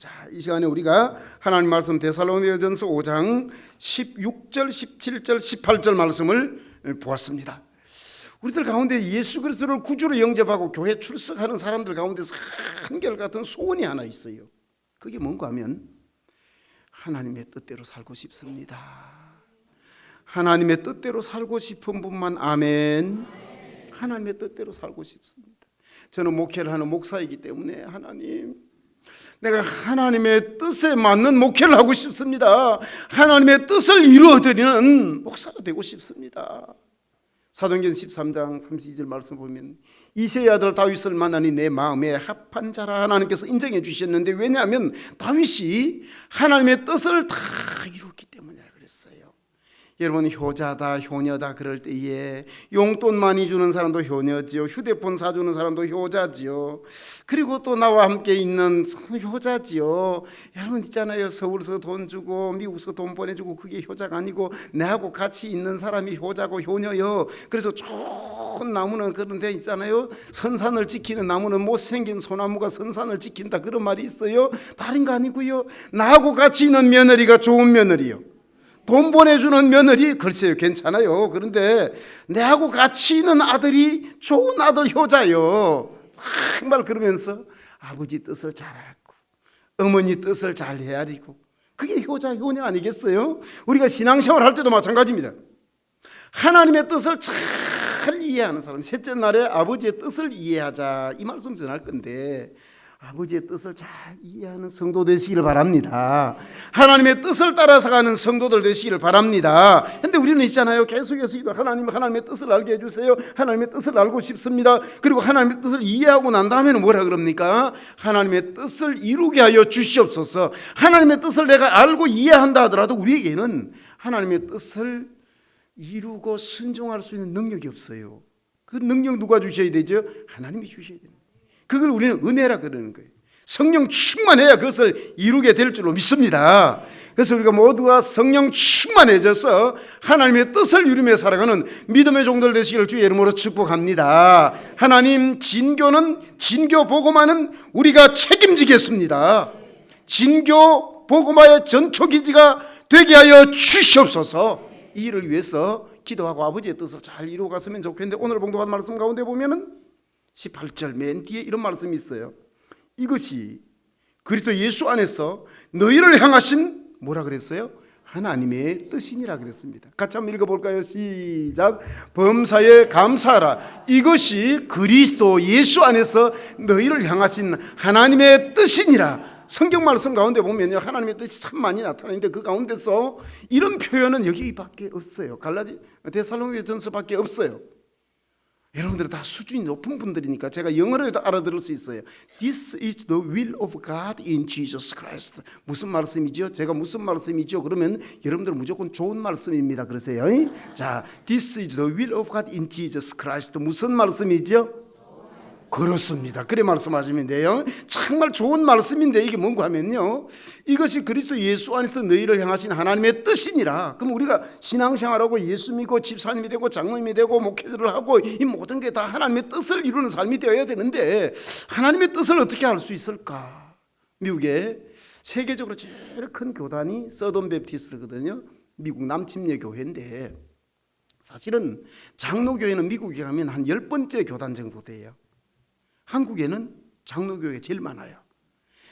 자, 이 시간에 우리가 하나님 말씀 데살로니가전서 5장 16절, 17절, 18절 말씀을 보았습니다. 우리들 가운데 예수 그리스도를 구주로 영접하고 교회 출석하는 사람들 가운데서 한결같은 소원이 하나 있어요. 그게 뭔가 하면 하나님의 뜻대로 살고 싶습니다. 하나님의 뜻대로 살고 싶은 분만 아멘. 하나님의 뜻대로 살고 싶습니다. 저는 목회를 하는 목사이기 때문에 하나님, 내가 하나님의 뜻에 맞는 목회를 하고 싶습니다. 하나님의 뜻을 이루어드리는 목사가 되고 싶습니다. 사도행전 13장 32절 말씀 보면 이새의 아들 다윗을 만나니 내 마음에 합한 자라 하나님께서 인정해 주셨는데, 왜냐하면 다윗이 하나님의 뜻을 다 이뤘기 때문이라 그랬어요. 여러분, 효자다 효녀다 그럴 때에 용돈 많이 주는 사람도 효녀지요, 휴대폰 사주는 사람도 효자지요, 그리고 또 나와 함께 있는 효자지요. 여러분 있잖아요, 서울서 돈 주고 미국서 돈 보내주고 그게 효자가 아니고 내하고 같이 있는 사람이 효자고 효녀요. 그래서 좋은 나무는 그런 데 있잖아요, 선산을 지키는 나무는 못생긴 소나무가 선산을 지킨다 그런 말이 있어요. 다른 거 아니고요, 나하고 같이 있는 며느리가 좋은 며느리요, 돈 보내주는 며느리 글쎄요 괜찮아요. 그런데 내하고 같이 있는 아들이 좋은 아들 효자요. 정말 그러면서 아버지 뜻을 잘 알고 어머니 뜻을 잘 헤아리고, 그게 효자 효녀 아니겠어요? 우리가 신앙생활 할 때도 마찬가지입니다. 하나님의 뜻을 잘 이해하는 사람, 셋째 날에 아버지의 뜻을 이해하자 이 말씀 전할 건데, 아버지의 뜻을 잘 이해하는 성도 되시기를 바랍니다. 하나님의 뜻을 따라서 가는 성도들 되시기를 바랍니다. 그런데 우리는 있잖아요, 계속해서 하나님의 뜻을 알게 해주세요, 하나님의 뜻을 알고 싶습니다. 그리고 하나님의 뜻을 이해하고 난 다음에는 뭐라 그럽니까? 하나님의 뜻을 이루게 하여 주시옵소서. 하나님의 뜻을 내가 알고 이해한다 하더라도 우리에게는 하나님의 뜻을 이루고 순종할 수 있는 능력이 없어요. 그 능력 누가 주셔야 되죠? 하나님이 주셔야 됩니다. 그걸 우리는 은혜라 그러는 거예요. 성령 충만해야 그것을 이루게 될 줄로 믿습니다. 그래서 우리가 모두가 성령 충만해져서 하나님의 뜻을 이루며 살아가는 믿음의 종들 되시기를 주의 이름으로 축복합니다. 하나님, 진교 복음화는 우리가 책임지겠습니다. 진교 복음화의 전초기지가 되게 하여 주시옵소서. 이 일을 위해서 기도하고 아버지의 뜻을 잘 이루어갔으면 좋겠는데, 오늘 봉독한 말씀 가운데 보면은 18절 맨 뒤에 이런 말씀이 있어요. 이것이 그리스도 예수 안에서 너희를 향하신 뭐라 그랬어요? 하나님의 뜻이니라 그랬습니다. 같이 한번 읽어볼까요? 시작. 범사에 감사하라. 이것이 그리스도 예수 안에서 너희를 향하신 하나님의 뜻이니라. 성경 말씀 가운데 보면요, 하나님의 뜻이 참 많이 나타나는데 그 가운데서 이런 표현은 여기밖에 없어요. 데살로니가전서밖에 없어요. 여러분들은 다 수준이 높은 분들이니까 제가 영어로도 알아들을 수 있어요. This is the will of God in Jesus Christ. 무슨 말씀이죠? 제가 무슨 말씀이죠? 그러면 여러분들은 무조건 좋은 말씀입니다 그러세요. 자, This is the will of God in Jesus Christ. 무슨 말씀이죠? 그렇습니다. 그래 말씀하시면 돼요. 정말 좋은 말씀인데 이게 뭔가 하면요, 이것이 그리스도 예수 안에서 너희를 향하신 하나님의 뜻이니라. 그럼 우리가 신앙생활하고 예수 믿고 집사님이 되고 장로님이 되고 목회자를 하고 이 모든 게 다 하나님의 뜻을 이루는 삶이 되어야 되는데, 하나님의 뜻을 어떻게 알 수 있을까? 미국에 세계적으로 제일 큰 교단이 서던 베프티스트거든요. 미국 남침례 교회인데, 사실은 장로교회는 미국에 가면 한 10번째 교단 정도 돼요. 한국에는 장로교회가 제일 많아요.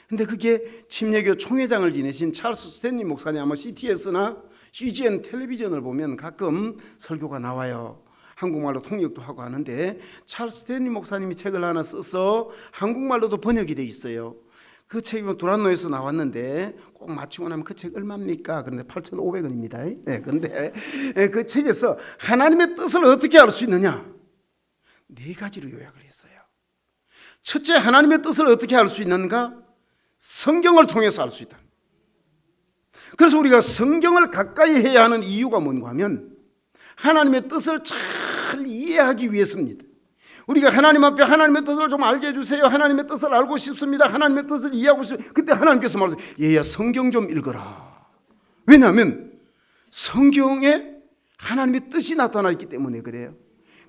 근데 그게 침례교 총회장을 지내신 찰스 스탠리 목사님, 아마 CTS나 CGN 텔레비전을 보면 가끔 설교가 나와요. 한국말로 통역도 하고 하는데, 찰스 스탠리 목사님이 책을 하나 써서 한국말로도 번역이 돼 있어요. 그 책이 두란노에서 나왔는데 꼭 맞추고 나면 그 책 얼마입니까? 그런데 8,500원입니다. 네, 그런데 그 책에서 하나님의 뜻을 어떻게 알 수 있느냐? 4가지로 요약을 했어요. 첫째, 하나님의 뜻을 어떻게 알 수 있는가? 성경을 통해서 알 수 있다. 그래서 우리가 성경을 가까이 해야 하는 이유가 뭔가 하면 하나님의 뜻을 잘 이해하기 위해서입니다. 우리가 하나님 앞에 하나님의 뜻을 좀 알게 해주세요, 하나님의 뜻을 알고 싶습니다, 하나님의 뜻을 이해하고 싶습니다. 그때 하나님께서 말하세요. 얘야, 성경 좀 읽어라. 왜냐하면 성경에 하나님의 뜻이 나타나 있기 때문에 그래요.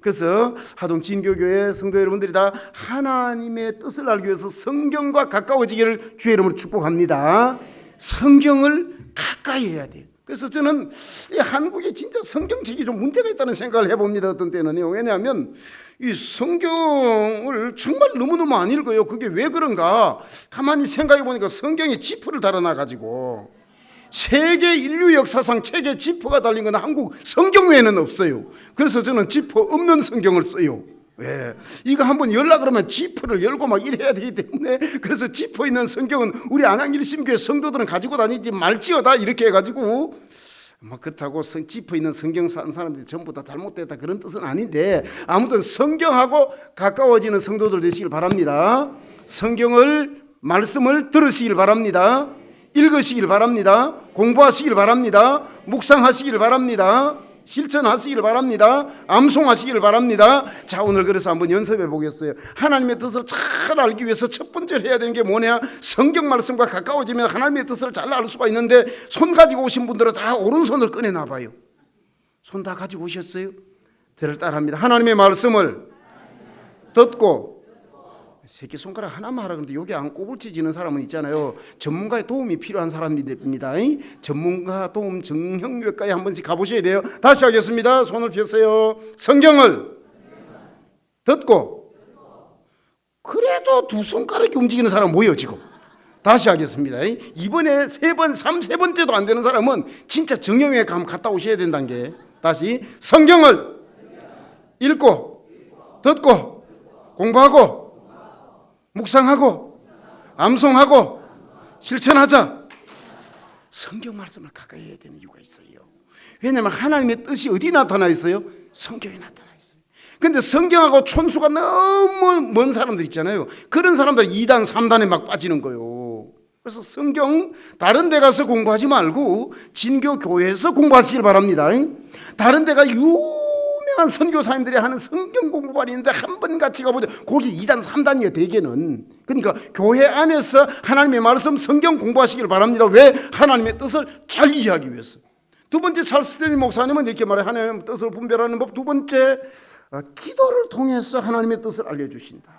그래서 하동 진교교회 성도 여러분들이 다 하나님의 뜻을 알기 위해서 성경과 가까워지기를 주의 이름으로 축복합니다. 성경을 가까이 해야 돼요. 그래서 저는 이 한국에 진짜 성경책이 좀 문제가 있다는 생각을 해봅니다. 어떤 때는요. 왜냐하면 이 성경을 정말 너무너무 안 읽어요. 그게 왜 그런가? 가만히 생각해 보니까 성경에 지퍼를 달아놔가지고 세계 인류 역사상 책에 지퍼가 달린 건 한국 성경 외에는 없어요. 그래서 저는 지퍼 없는 성경을 써요. 왜? 이거 한번 열라 그러면 지퍼를 열고 막 이래야 되기 때문에, 그래서 지퍼 있는 성경은 우리 안양일심교회 성도들은 가지고 다니지 말지어다 이렇게 해가지고, 뭐 그렇다고 지퍼 있는 성경 사는 사람들이 전부 다 잘못됐다 그런 뜻은 아닌데, 아무튼 성경하고 가까워지는 성도들 되시길 바랍니다. 성경을 말씀을 들으시길 바랍니다. 읽으시길 바랍니다. 공부하시길 바랍니다. 묵상하시길 바랍니다. 실천하시길 바랍니다. 암송하시길 바랍니다. 자, 오늘 그래서 한번 연습해 보겠어요. 하나님의 뜻을 잘 알기 위해서 첫 번째로 해야 되는 게 뭐냐? 성경 말씀과 가까워지면 하나님의 뜻을 잘 알 수가 있는데, 손 가지고 오신 분들은 다 오른손을 꺼내놔 봐요. 손 다 가지고 오셨어요? 저를 따라합니다. 하나님의 말씀을 듣고, 새끼손가락 하나만 하라 그러는데 여기 안 꼬불치지는 사람은 있잖아요. 전문가의 도움이 필요한 사람입니다. 전문가 도움 정형외과에 한 번씩 가보셔야 돼요. 다시 하겠습니다. 손을 펴세요. 성경을 듣고, 그래도 두 손가락이 움직이는 사람 뭐예요 지금? 다시 하겠습니다. 이번에 세 번째도 안 되는 사람은 진짜 정형외과 한번 갔다 오셔야 된다는 게. 다시 성경을 읽고 듣고 공부하고 묵상하고 암송하고 실천하자. 성경 말씀을 가까이 해야 되는 이유가 있어요. 왜냐하면 하나님의 뜻이 어디 나타나 있어요? 성경에 나타나 있어요. 그런데 성경하고 촌수가 너무 먼 사람들 있잖아요. 그런 사람들 2단 3단에 막 빠지는 거예요. 그래서 성경 다른 데 가서 공부하지 말고 진교 교회에서 공부하시길 바랍니다. 다른 데가 유명한 선교사님들이 하는 성경 공부반이 있는데 한 번 같이 가보죠. 거기 2단 3단이에요 대개는. 그러니까 교회 안에서 하나님의 말씀 성경 공부하시길 바랍니다. 왜? 하나님의 뜻을 잘 이해하기 위해서. 두 번째, 찰스 스탠리 목사님은 이렇게 말해요. 하나님의 뜻을 분별하는 법. 두 번째, 기도를 통해서 하나님의 뜻을 알려주신다.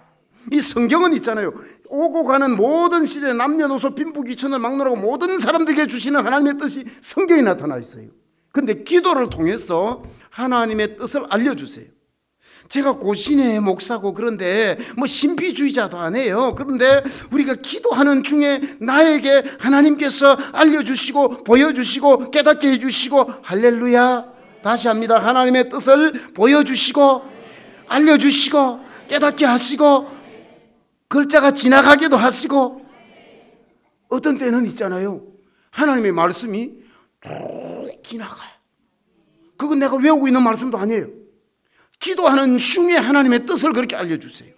이 성경은 있잖아요. 오고 가는 모든 시대 남녀노소 빈부귀천을 막론하고 모든 사람들에게 주시는 하나님의 뜻이 성경에 나타나 있어요. 그런데 기도를 통해서 하나님의 뜻을 알려주세요. 제가 고신의 목사고 그런데 뭐 신비주의자도 아니에요. 그런데 우리가 기도하는 중에 나에게 하나님께서 알려주시고 보여주시고 깨닫게 해주시고, 할렐루야, 다시 합니다. 하나님의 뜻을 보여주시고 알려주시고 깨닫게 하시고 글자가 지나가기도 하시고, 어떤 때는 있잖아요. 하나님의 말씀이 쭉 지나가요. 그건 내가 외우고 있는 말씀도 아니에요. 기도하는 중에 하나님의 뜻을 그렇게 알려주세요.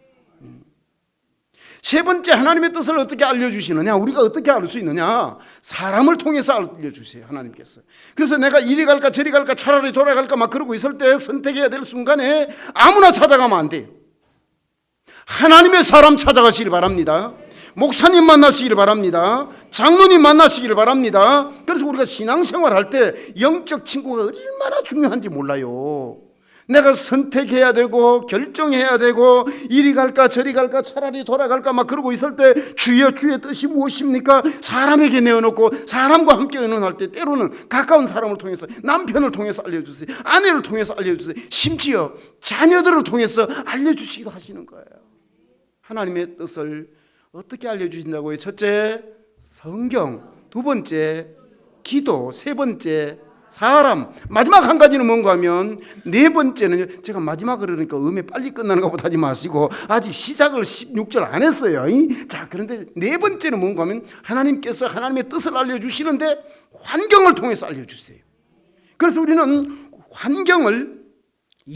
세 번째, 하나님의 뜻을 어떻게 알려주시느냐? 우리가 어떻게 알 수 있느냐? 사람을 통해서 알려주세요, 하나님께서. 그래서 내가 이리 갈까 저리 갈까 차라리 돌아갈까 막 그러고 있을 때 선택해야 될 순간에 아무나 찾아가면 안 돼요. 하나님의 사람 찾아가시길 바랍니다. 목사님 만나시길 바랍니다. 장로님 만나시길 바랍니다. 그래서 우리가 신앙생활 할 때 영적 친구가 얼마나 중요한지 몰라요. 내가 선택해야 되고 결정해야 되고 이리 갈까 저리 갈까 차라리 돌아갈까 막 그러고 있을 때 주여 주의 뜻이 무엇입니까? 사람에게 내어놓고 사람과 함께 의논할 때 때로는 가까운 사람을 통해서, 남편을 통해서 알려주세요. 아내를 통해서 알려주세요. 심지어 자녀들을 통해서 알려주시기도 하시는 거예요. 하나님의 뜻을 어떻게 알려주신다고요? 첫째, 성경. 두 번째, 기도. 세 번째, 사람. 마지막 한 가지는 뭔가 하면, 네 번째는, 제가 마지막 그러니까 음에 빨리 끝나는 것보다 하지 마시고 아직 시작을 16절 안 했어요. 자, 그런데 네 번째는 뭔가 하면 하나님께서 하나님의 뜻을 알려주시는데 환경을 통해서 알려주세요. 그래서 우리는 환경을,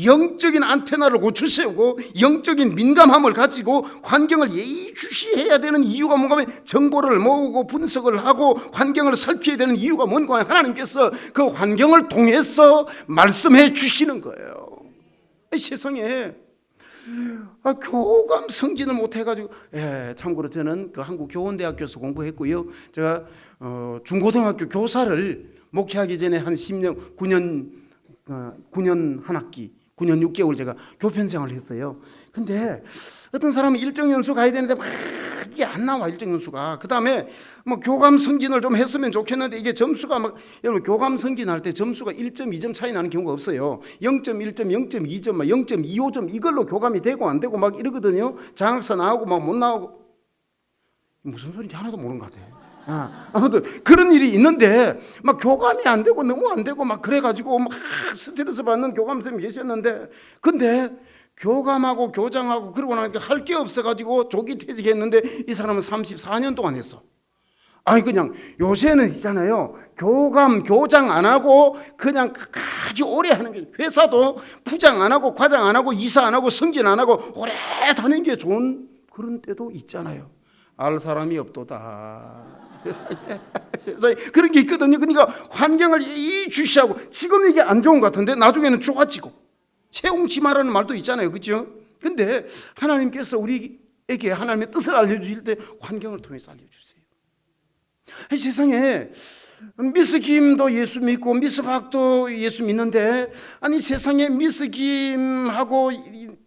영적인 안테나를 고쳐 세우고 영적인 민감함을 가지고 환경을 예의주시해야 되는 이유가 뭔가 하면, 정보를 모으고 분석을 하고 환경을 살펴야 되는 이유가 뭔가 하면 하나님께서 그 환경을 통해서 말씀해 주시는 거예요. 세상에 교감 승진을 못해가지고, 참고로 저는 그 한국교원대학교에서 공부했고요. 제가 중고등학교 교사를 목회하기 전에 한 10년 9년 한 학기 9년 6개월 제가 교편 생활을 했어요. 근데 어떤 사람은 일정 연수 가야 되는데 막 이게 안 나와, 일정 연수가. 그 다음에 뭐 교감 승진을 좀 했으면 좋겠는데 이게 점수가 막, 여러분 교감 승진할 때 점수가 1.2점 차이 나는 경우가 없어요. 0.1점, 0.2점, 0.25점 이걸로 교감이 되고 안 되고 막 이러거든요. 장학사 나오고 막 못 나오고. 무슨 소리인지 하나도 모르는 것 같아요. 아무튼 그런 일이 있는데 막 교감이 안 되고 너무 안 되고 막 그래가지고 막 스트레스 받는 교감선생님이 계셨는데, 근데 교감하고 교장하고 그러고 나니까 할 게 없어가지고 조기 퇴직했는데 이 사람은 34년 동안 했어. 아니 그냥 요새는 있잖아요, 교감 교장 안 하고 그냥 아주 오래 하는 게, 회사도 부장 안 하고 과장 안 하고 이사 안 하고 승진 안 하고 오래 다니는 게 좋은 그런 때도 있잖아요. 알 사람이 없도다. 그런 게 있거든요. 그러니까 환경을 주시하고, 지금 이게 안 좋은 것 같은데 나중에는 좋아지고, 세웅치마라는 말도 있잖아요, 그렇죠? 근데 하나님께서 우리에게 하나님의 뜻을 알려주실 때 환경을 통해서 알려주세요. 세상에 미스 김도 예수 믿고 미스 박도 예수 믿는데, 아니 세상에 미스 김하고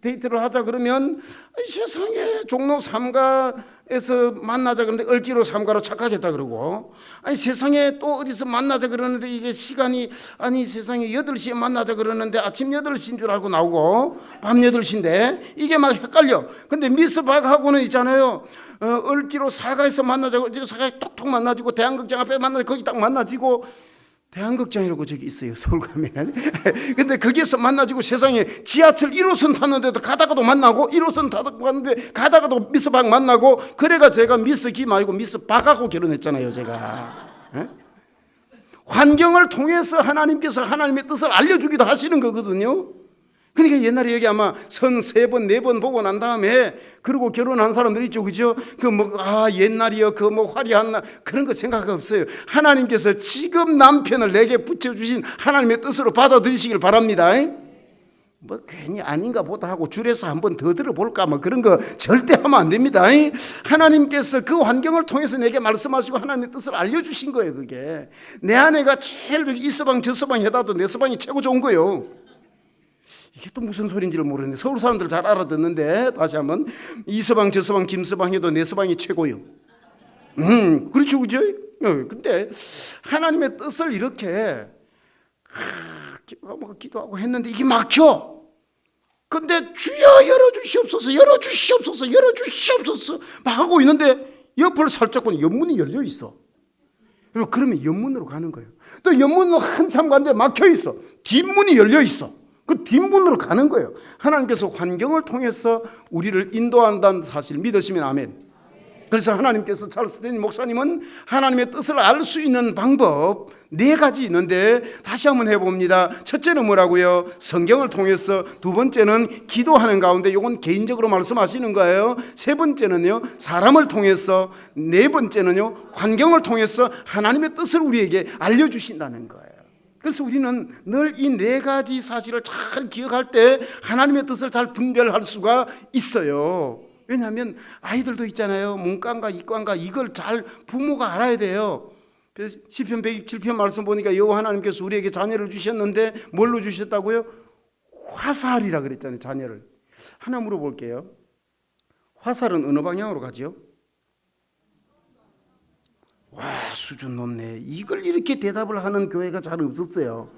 데이트를 하자 그러면 세상에 종로 3가에서 만나자 그러는데 을지로 3가로 착각했다 그러고, 아니 세상에 또 어디서 만나자 그러는데 이게 시간이, 아니 세상에 8시에 만나자 그러는데 아침 8시인 줄 알고 나오고 밤 8시인데 이게 막 헷갈려. 근데 미스 박하고는 있잖아요, 을지로 4가에서 만나자고, 을지로 4가에 톡톡 만나지고 대한극장 앞에 만나지고 거기 딱 만나지고, 대한극장이라고 저기 있어요, 서울 가면. 근데 거기에서 만나지고 세상에 지하철 1호선 탔는데도 가다가도 만나고, 1호선 타고 갔는데 가다가도 미스 박 만나고, 그래가 제가 미스 김 아니고 미스 박하고 결혼했잖아요, 제가. 환경을 통해서 하나님께서 하나님의 뜻을 알려주기도 하시는 거거든요. 그러니까 옛날에 여기 아마 선 3번 4번 보고 난 다음에 그리고 결혼한 사람들 있죠, 그죠? 옛날이요, 화려한 날, 그런 거 생각 없어요. 하나님께서 지금 남편을 내게 붙여주신 하나님의 뜻으로 받아들이시길 바랍니다. 뭐 괜히 아닌가 보다 하고 줄에서 한번 더 들어볼까 뭐 그런 거 절대 하면 안 됩니다. 하나님께서 그 환경을 통해서 내게 말씀하시고 하나님의 뜻을 알려주신 거예요. 그게 내 아내가 제일 이 서방 저 서방 해다도 내 서방이 최고 좋은 거예요. 이게 또 무슨 소리인지를 모르는데 서울 사람들 잘 알아듣는데, 다시 한번, 이 서방 저 서방 김 서방 해도 내 서방이 최고요. 그렇죠, 그죠? 근데 하나님의 뜻을 이렇게 기도하고 했는데 이게 막혀. 근데 주여 열어주시옵소서, 열어주시옵소서, 열어주시옵소서 막 하고 있는데 옆을 살짝 보니 옆문이 열려 있어. 그러면 옆문으로 가는 거예요. 또 옆문으로 한참 가는데 막혀 있어. 뒷문이 열려 있어. 그 뒷문으로 가는 거예요. 하나님께서 환경을 통해서 우리를 인도한다는 사실 믿으시면 아멘. 그래서 하나님께서 찰스 스탠리 목사님은 하나님의 뜻을 알 수 있는 방법 4가지 있는데 다시 한번 해봅니다. 첫째는 뭐라고요? 성경을 통해서. 두 번째는 기도하는 가운데, 이건 개인적으로 말씀하시는 거예요. 세 번째는요, 사람을 통해서. 네 번째는요, 환경을 통해서 하나님의 뜻을 우리에게 알려주신다는 거예요. 그래서 우리는 늘 이 4가지 사실을 잘 기억할 때 하나님의 뜻을 잘 분별할 수가 있어요. 왜냐하면 아이들도 있잖아요, 문과인가 이과인가 이걸 잘 부모가 알아야 돼요. 그래서 시편 127편 말씀 보니까 여호와 하나님께서 우리에게 자녀를 주셨는데 뭘로 주셨다고요? 화살이라 그랬잖아요, 자녀를. 하나 물어볼게요. 화살은 어느 방향으로 가죠? 와, 수준 높네. 이걸 이렇게 대답을 하는 교회가 잘 없었어요.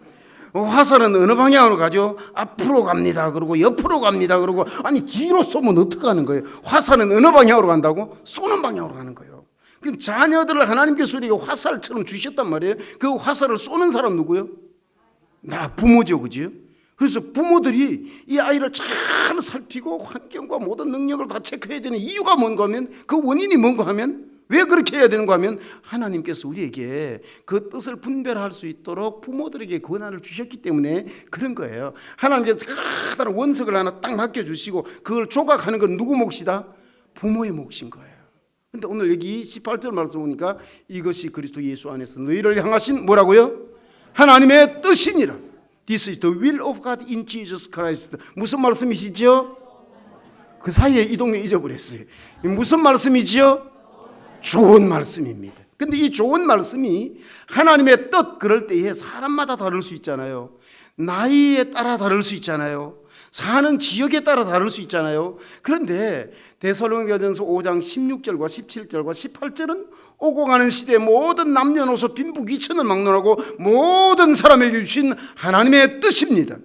화살은 어느 방향으로 가죠? 앞으로 갑니다. 그러고 옆으로 갑니다. 그러고, 아니 뒤로 쏘면 어떡하는 거예요? 화살은 어느 방향으로 간다고? 쏘는 방향으로 가는 거예요. 그럼 자녀들을 하나님께서 우리에게 화살처럼 주셨단 말이에요. 그 화살을 쏘는 사람 누구요? 나 부모죠, 그죠? 그래서 부모들이 이 아이를 잘 살피고 환경과 모든 능력을 다 체크해야 되는 이유가 뭔가 하면, 그 원인이 뭔가 하면, 왜 그렇게 해야 되는가 하면 하나님께서 우리에게 그 뜻을 분별할 수 있도록 부모들에게 권한을 주셨기 때문에 그런 거예요. 하나님께서 커다란 원석을 하나 딱 맡겨주시고 그걸 조각하는 건 누구 몫이다? 부모의 몫인 거예요. 근데 오늘 여기 18절 말씀 보니까 이것이 그리스도 예수 안에서 너희를 향하신 뭐라고요? 하나님의 뜻이니라. This is the will of God in Jesus Christ. 무슨 말씀이시죠? 그 사이에 이 동네 잊어버렸어요. 무슨 말씀이지요? 좋은 말씀입니다. 근데 이 좋은 말씀이 하나님의 뜻, 그럴 때에 사람마다 다를 수 있잖아요. 나이에 따라 다를 수 있잖아요. 사는 지역에 따라 다를 수 있잖아요. 그런데 데살로니가전서 5장 16절과 17절과 18절은 오고 가는 시대의 모든 남녀노소 빈부 귀천을 막론하고 모든 사람에게 주신 하나님의 뜻입니다.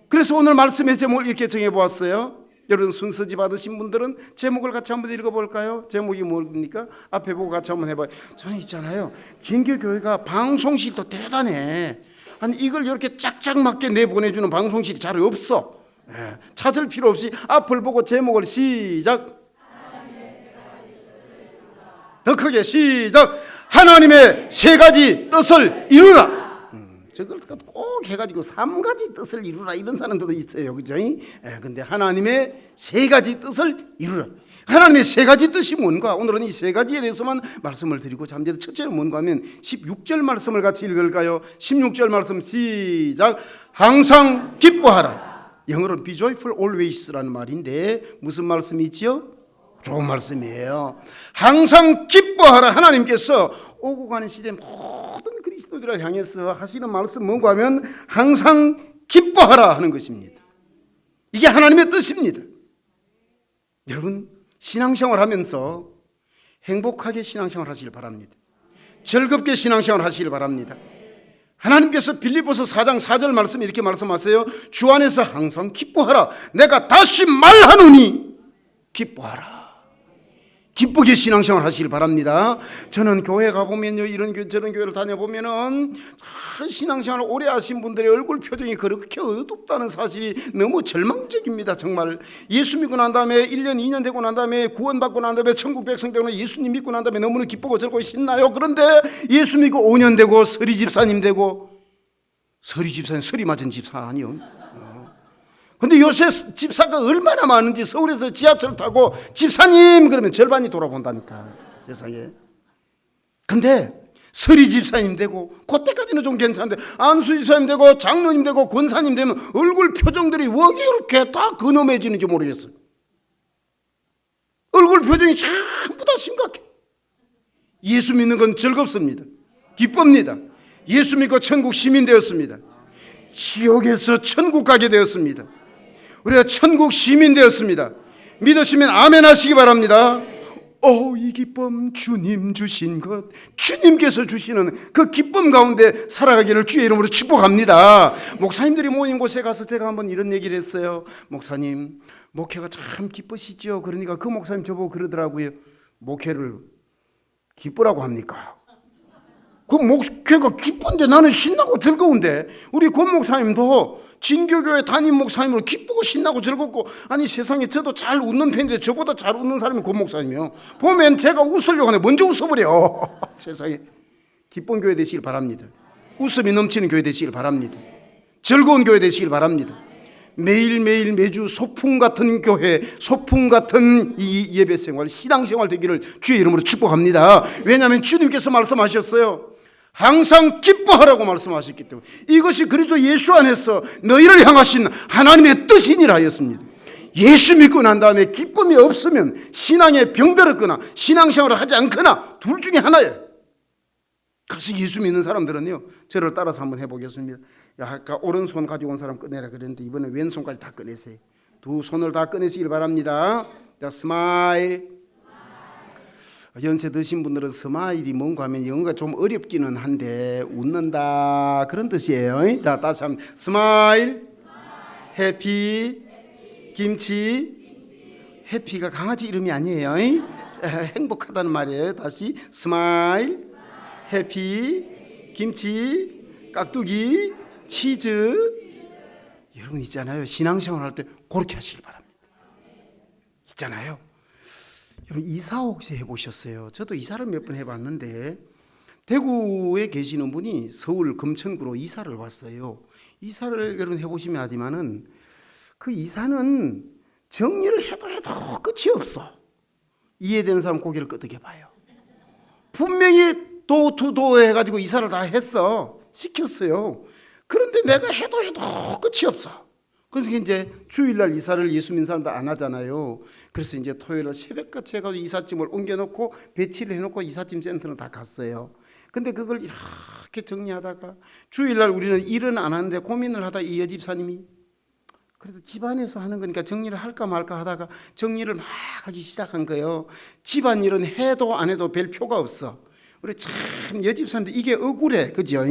그래서 오늘 말씀의 제목을 이렇게 정해보았어요. 여러분 순서지 받으신 분들은 제목을 같이 한번 읽어볼까요? 제목이 뭡니까? 앞에 보고 같이 한번 해봐요. 저는 있잖아요, 긴교교회가 방송실도 대단해. 아니 이걸 이렇게 짝짝 맞게 내보내주는 방송실이 잘 없어. 찾을 필요 없이 앞을 보고 제목을 시작. 더 크게 시작. 하나님의 세 가지 뜻을 이루라. 저걸 꼭 해가지고 3가지 뜻을 이루라 이런 사람들도 있어요, 그죠? 근데 하나님의 세 가지 뜻을 이루라. 하나님의 세 가지 뜻이 뭔가? 오늘은 이 세 가지에 대해서만 말씀을 드리고 잠재도 첫째는 뭔가 하면 16절 말씀을 같이 읽을까요? 16절 말씀 시작. 항상 기뻐하라. 영어로는 be joyful always라는 말인데 무슨 말씀이지요? 좋은 말씀이에요. 항상 기뻐하라. 하나님께서 오고 가는 시대 모든 그리스도들을 향해서 하시는 말씀 뭔가 하면 항상 기뻐하라 하는 것입니다. 이게 하나님의 뜻입니다. 여러분 신앙생활 하면서 행복하게 신앙생활 하시길 바랍니다. 즐겁게 신앙생활 하시길 바랍니다. 하나님께서 빌립보서 4장 4절 말씀 이렇게 말씀하세요. 주 안에서 항상 기뻐하라. 내가 다시 말하노니 기뻐하라. 기쁘게 신앙생활 하시길 바랍니다. 저는 교회 가보면요, 저런 교회를 다녀보면은 신앙생활을 오래 하신 분들의 얼굴 표정이 그렇게 어둡다는 사실이 너무 절망적입니다. 정말 예수 믿고 난 다음에 1년 2년 되고 난 다음에 구원받고 난 다음에 천국 백성 되고 예수님 믿고 난 다음에 너무나 기쁘고 즐거워 신나요. 그런데 예수 믿고 5년 되고 서리 집사님 되고, 서리 집사님 서리 맞은 집사 아니요. 근데 요새 집사가 얼마나 많은지 서울에서 지하철 타고 집사님 그러면 절반이 돌아본다니까 세상에. 근데 서리 집사님 되고 그때까지는 좀 괜찮은데 안수 집사님 되고 장로님 되고 권사님 되면 얼굴 표정들이 왜 이렇게 다 근엄해지는지 모르겠어요. 얼굴 표정이 전부 다 심각해. 예수 믿는 건 즐겁습니다. 기쁩니다. 예수 믿고 천국 시민 되었습니다. 지옥에서 천국 가게 되었습니다. 우리가 천국 시민 되었습니다. 믿으시면 아멘 하시기 바랍니다. 이 기쁨 주님 주신 것, 주님께서 주시는 그 기쁨 가운데 살아가기를 주의 이름으로 축복합니다. 목사님들이 모인 곳에 가서 제가 한번 이런 얘기를 했어요. 목사님 목회가 참 기쁘시죠? 그러니까 그 목사님 저보고 그러더라고요. 목회를 기쁘라고 합니까? 그 목회가 기쁜데 나는 신나고 즐거운데. 우리 권 목사님도 진교교회 담임 목사님으로 기쁘고 신나고 즐겁고, 아니 세상에 저도 잘 웃는 편인데 저보다 잘 웃는 사람이 권 목사님이요. 보면 제가 웃으려고 하네 먼저 웃어버려. 세상에. 기쁜 교회 되시길 바랍니다. 웃음이 넘치는 교회 되시길 바랍니다. 즐거운 교회 되시길 바랍니다. 매일매일 매주 소풍 같은 교회, 소풍 같은 이 예배생활, 신앙생활 되기를 주의 이름으로 축복합니다. 왜냐하면 주님께서 말씀하셨어요. 항상 기뻐하라고 말씀하셨기 때문에. 이것이 그리스도 예수 안에서 너희를 향하신 하나님의 뜻이니라 하였습니다. 예수 믿고 난 다음에 기쁨이 없으면 신앙에 병들었거나 신앙생활을 하지 않거나 둘 중에 하나예요. 그래서 예수 믿는 사람들은요, 저를 따라서 한번 해보겠습니다. 아까 오른손 가지고 온 사람 꺼내라 그랬는데 이번에 왼손까지 다 꺼내세요. 두 손을 다 꺼내시길 바랍니다. 자, 스마일. 연세 드신 분들은 스마일이 뭔가 하면 영어가 좀 어렵기는 한데 웃는다 그런 뜻이에요. 자, 다시 한번 스마일. 해피. 김치. 해피가 강아지 이름이 아니에요. 행복하다는 말이에요. 다시 스마일. 해피. 김치. 깍두기. 치즈. 여러분 있잖아요, 신앙생활 할 때 그렇게 하시길 바랍니다. 있잖아요, 여러분 이사 혹시 해보셨어요? 저도 이사를 몇 번 해봤는데 대구에 계시는 분이 서울 금천구로 이사를 왔어요. 이사를 여러분 해보시면 하지만은 그 이사는 정리를 해도 끝이 없어. 이해되는 사람 고개를 끄덕여 봐요. 분명히 도투도 해가지고 이사를 다 했어. 시켰어요. 그런데 내가 해도 끝이 없어. 그래서 이제 주일날 이사를 예수 믿는 사람들 안 하잖아요. 그래서 이제 토요일날 새벽같이 해가지고 이삿짐을 옮겨놓고 배치를 해놓고 이삿짐 센터는 다 갔어요. 근데 그걸 이렇게 정리하다가 주일날 우리는 일은 안 하는데 고민을 하다 이 여집사님이 그래도 집안에서 하는 거니까 정리를 할까 말까 하다가 정리를 막 하기 시작한 거예요. 집안일은 해도 안 해도 별 표가 없어. 우리 참 여집 사람들 이게 억울해, 그죠?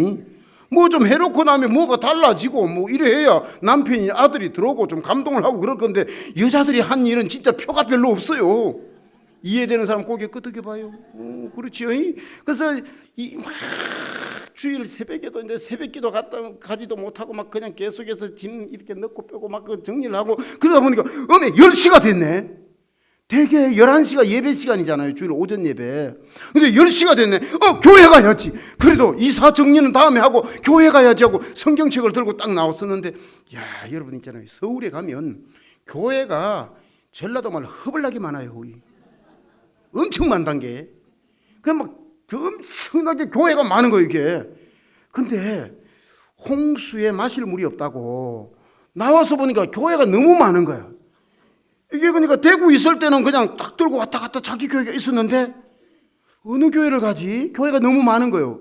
뭐 좀 해놓고 나면 뭐가 달라지고 뭐 이래 해야 남편이 아들이 들어오고 좀 감동을 하고 그럴 건데, 여자들이 한 일은 진짜 표가 별로 없어요. 이해되는 사람 고개 끄덕여 봐요. 그렇지요. 그래서 막 주일 새벽에도 이제 새벽기도 가지도 못하고 막 그냥 계속해서 짐 이렇게 넣고 빼고 막 정리를 하고 그러다 보니까 어메 10시가 됐네. 대개 11시가 예배 시간이잖아요. 주일 오전 예배. 근데 10시가 됐네. 교회 가야지. 그래도 이사 정리는 다음에 하고 교회 가야지 하고 성경책을 들고 딱 나왔었는데, 야, 여러분 있잖아요. 서울에 가면 교회가 전라도 말 허벌나게 많아요. 엄청 많단 게. 그냥 막 엄청나게 교회가 많은 거예요, 이게. 근데 홍수에 마실 물이 없다고 나와서 보니까 교회가 너무 많은 거야. 이게 그러니까 대구 있을 때는 그냥 딱 들고 왔다 갔다 자기 교회가 있었는데 어느 교회를 가지? 교회가 너무 많은 거예요.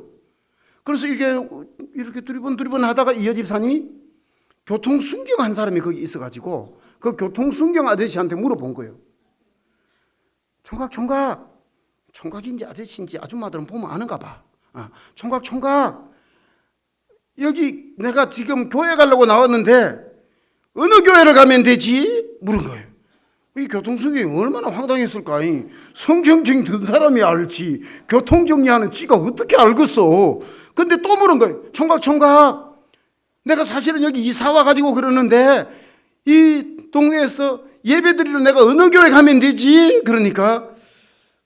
그래서 이게 이렇게 두리번 하다가 이 여집사님이 교통순경 한 사람이 거기 있어가지고 그 교통순경 아저씨한테 물어본 거예요. 총각인지 아저씨인지 아줌마들은 보면 아는가 봐. 총각 여기 내가 지금 교회 가려고 나왔는데 어느 교회를 가면 되지? 물은 거예요. 이 교통순경이 얼마나 황당했을까? 성경책 든 사람이 알지 교통정리하는 지가 어떻게 알겠어? 근데 또 물은 거예요. 총각 내가 사실은 여기 이사 와가지고 그러는데 이 동네에서 예배드리러 내가 어느 교회 가면 되지? 그러니까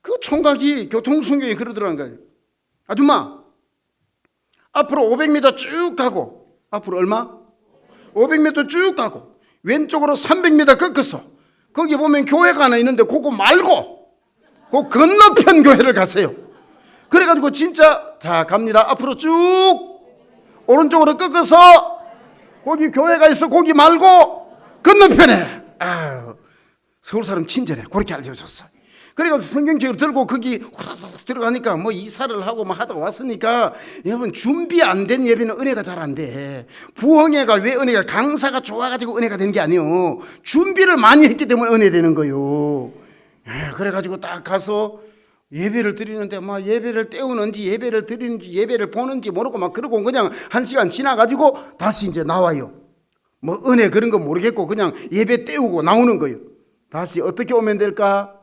그 총각이 교통순경이 그러더라는 거예요. 아줌마 앞으로 500m 쭉 가고, 앞으로 얼마? 500m 쭉 가고 왼쪽으로 300m 꺾어서 거기 보면 교회가 하나 있는데 그거 말고 그 건너편 교회를 가세요. 그래가지고 진짜 자 갑니다. 앞으로 쭉 오른쪽으로 꺾어서 거기 교회가 있어. 거기 말고 건너편에. 서울 사람 친절해. 그렇게 알려줬어. 그래가지고 성경책을 들고 거기 후다닥 들어가니까 뭐 이사를 하고 뭐 하다 왔으니까, 여러분 준비 안 된 예배는 은혜가 잘 안 돼. 부흥회가 왜 은혜가, 강사가 좋아가지고 은혜가 되는 게 아니에요. 준비를 많이 했기 때문에 은혜 되는 거예요. 그래가지고 딱 가서 예배를 드리는데 막 예배를 때우는지 예배를 드리는지 예배를 보는지 모르고 막 그러고 그냥 1시간 지나가지고 다시 이제 나와요. 뭐 은혜 그런 거 모르겠고 그냥 예배 때우고 나오는 거예요. 다시 어떻게 오면 될까?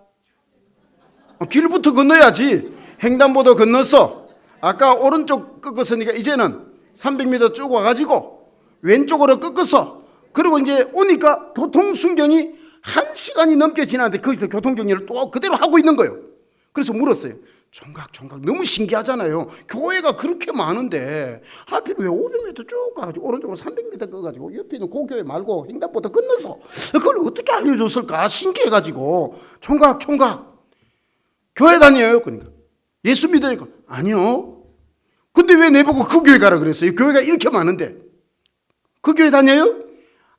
길부터 건너야지. 횡단보도 건넜어. 아까 오른쪽 꺾었으니까 이제는 300m 쭉 와가지고 왼쪽으로 꺾었어. 그리고 이제 오니까 교통순경이 1시간이 넘게 지났는데 거기서 교통정리를 또 그대로 하고 있는 거예요. 그래서 물었어요. 총각 너무 신기하잖아요. 교회가 그렇게 많은데 하필 왜 500m 쭉 가가지고 오른쪽으로 300m 꺼가지고 옆에 있는 그 교회 말고 횡단보도 건너서 그걸 어떻게 알려줬을까 신기해가지고 총각 교회 다녀요? 그러니까 예수 믿어요? 아니요. 근데 왜 내보고 그 교회 가라 그랬어요? 교회가 이렇게 많은데 그 교회 다녀요?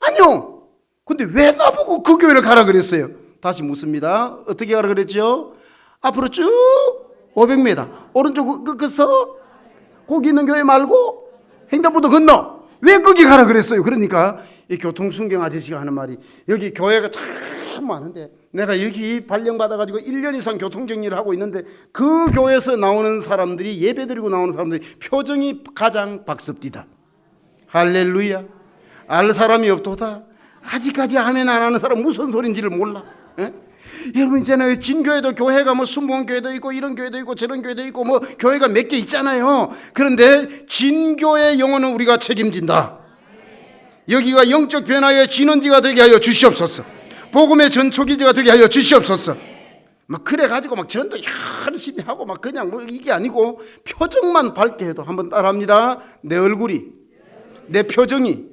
아니요. 근데 왜 나보고 그 교회를 가라 그랬어요? 다시 묻습니다. 어떻게 가라 그랬죠? 앞으로 쭉 500m 오른쪽 꺾어서 거기 있는 교회 말고 횡단보도 건너. 왜 거기 가라 그랬어요? 그러니까 이 교통순경 아저씨가 하는 말이, 여기 교회가 참 많은데 내가 여기 발령받아가지고 1년 이상 교통정리를 하고 있는데 그 교회에서 나오는 사람들이, 예배드리고 나오는 사람들이 표정이 가장 박습디다. 할렐루야. 알 사람이 없도다. 아직까지 아멘 안 하는 사람 무슨 소린지를 몰라. 여러분 있잖아요. 진교회도 교회가 뭐 순복음교회도 있고 이런 교회도 있고 저런 교회도 있고 뭐 교회가 몇 개 있잖아요. 그런데 진교의 영혼은 우리가 책임진다. 여기가 영적 변화의 진원지가 되게 하여 주시옵소서. 복음의 전초기지가 되게 하여 주시옵소서. 막 그래 가지고 막 전도 열심히 하고 막 그냥 뭐 이게 아니고 표정만 밝게 해도, 한번 따라합니다. 내 얼굴이, 내 표정이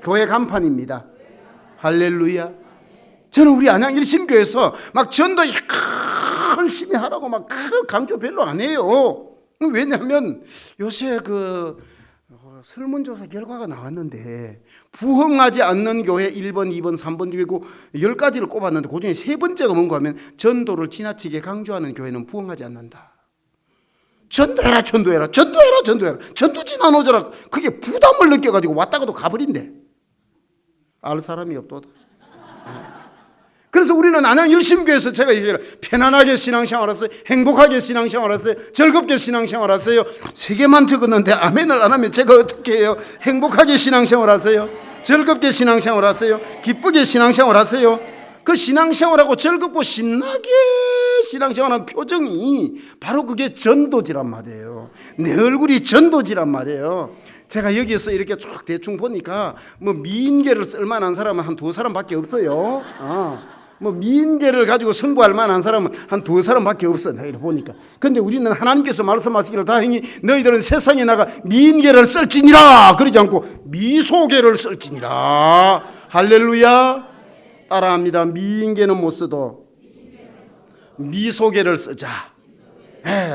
교회 간판입니다. 할렐루야. 저는 우리 안양 일심교에서 막 전도 열심히 하라고 막 강조 별로 안 해요. 왜냐하면 요새 그 설문조사 결과가 나왔는데 부흥하지 않는 교회 1번, 2번, 3번 중에 10가지를 꼽았는데 그 중에 3번째가 뭔가 하면 전도를 지나치게 강조하는 교회는 부흥하지 않는다. 전도해라. 전도 지나노져라. 그게 부담을 느껴가지고 왔다가도 가버린대. 알 사람이 없도다. 그래서 우리는 안양 일심교회에서 제가 얘기해요. 편안하게 신앙생활하세요. 행복하게 신앙생활하세요. 즐겁게 신앙생활하세요. 세 개만 적었는데 아멘을 안 하면 제가 어떻게 해요? 행복하게 신앙생활하세요. 즐겁게 신앙생활하세요. 기쁘게 신앙생활하세요. 그 신앙생활하고 즐겁고 신나게 신앙생활하는 표정이 바로 그게 전도지란 말이에요. 내 얼굴이 전도지란 말이에요. 제가 여기서 이렇게 쭉 대충 보니까 뭐 미인계를 쓸만한 사람은 한 2사람밖에 없어요. 뭐 미인계를 가지고 승부할 만한 사람은 한 2사람밖에 없어. 내가 이렇게 보니까. 근데 우리는 하나님께서 말씀하시기를 다행히 너희들은 세상에 나가 미인계를 쓸지니라 그러지 않고 미소계를 쓸지니라. 할렐루야. 따라합니다. 미인계는 못 써도 미소계를 쓰자.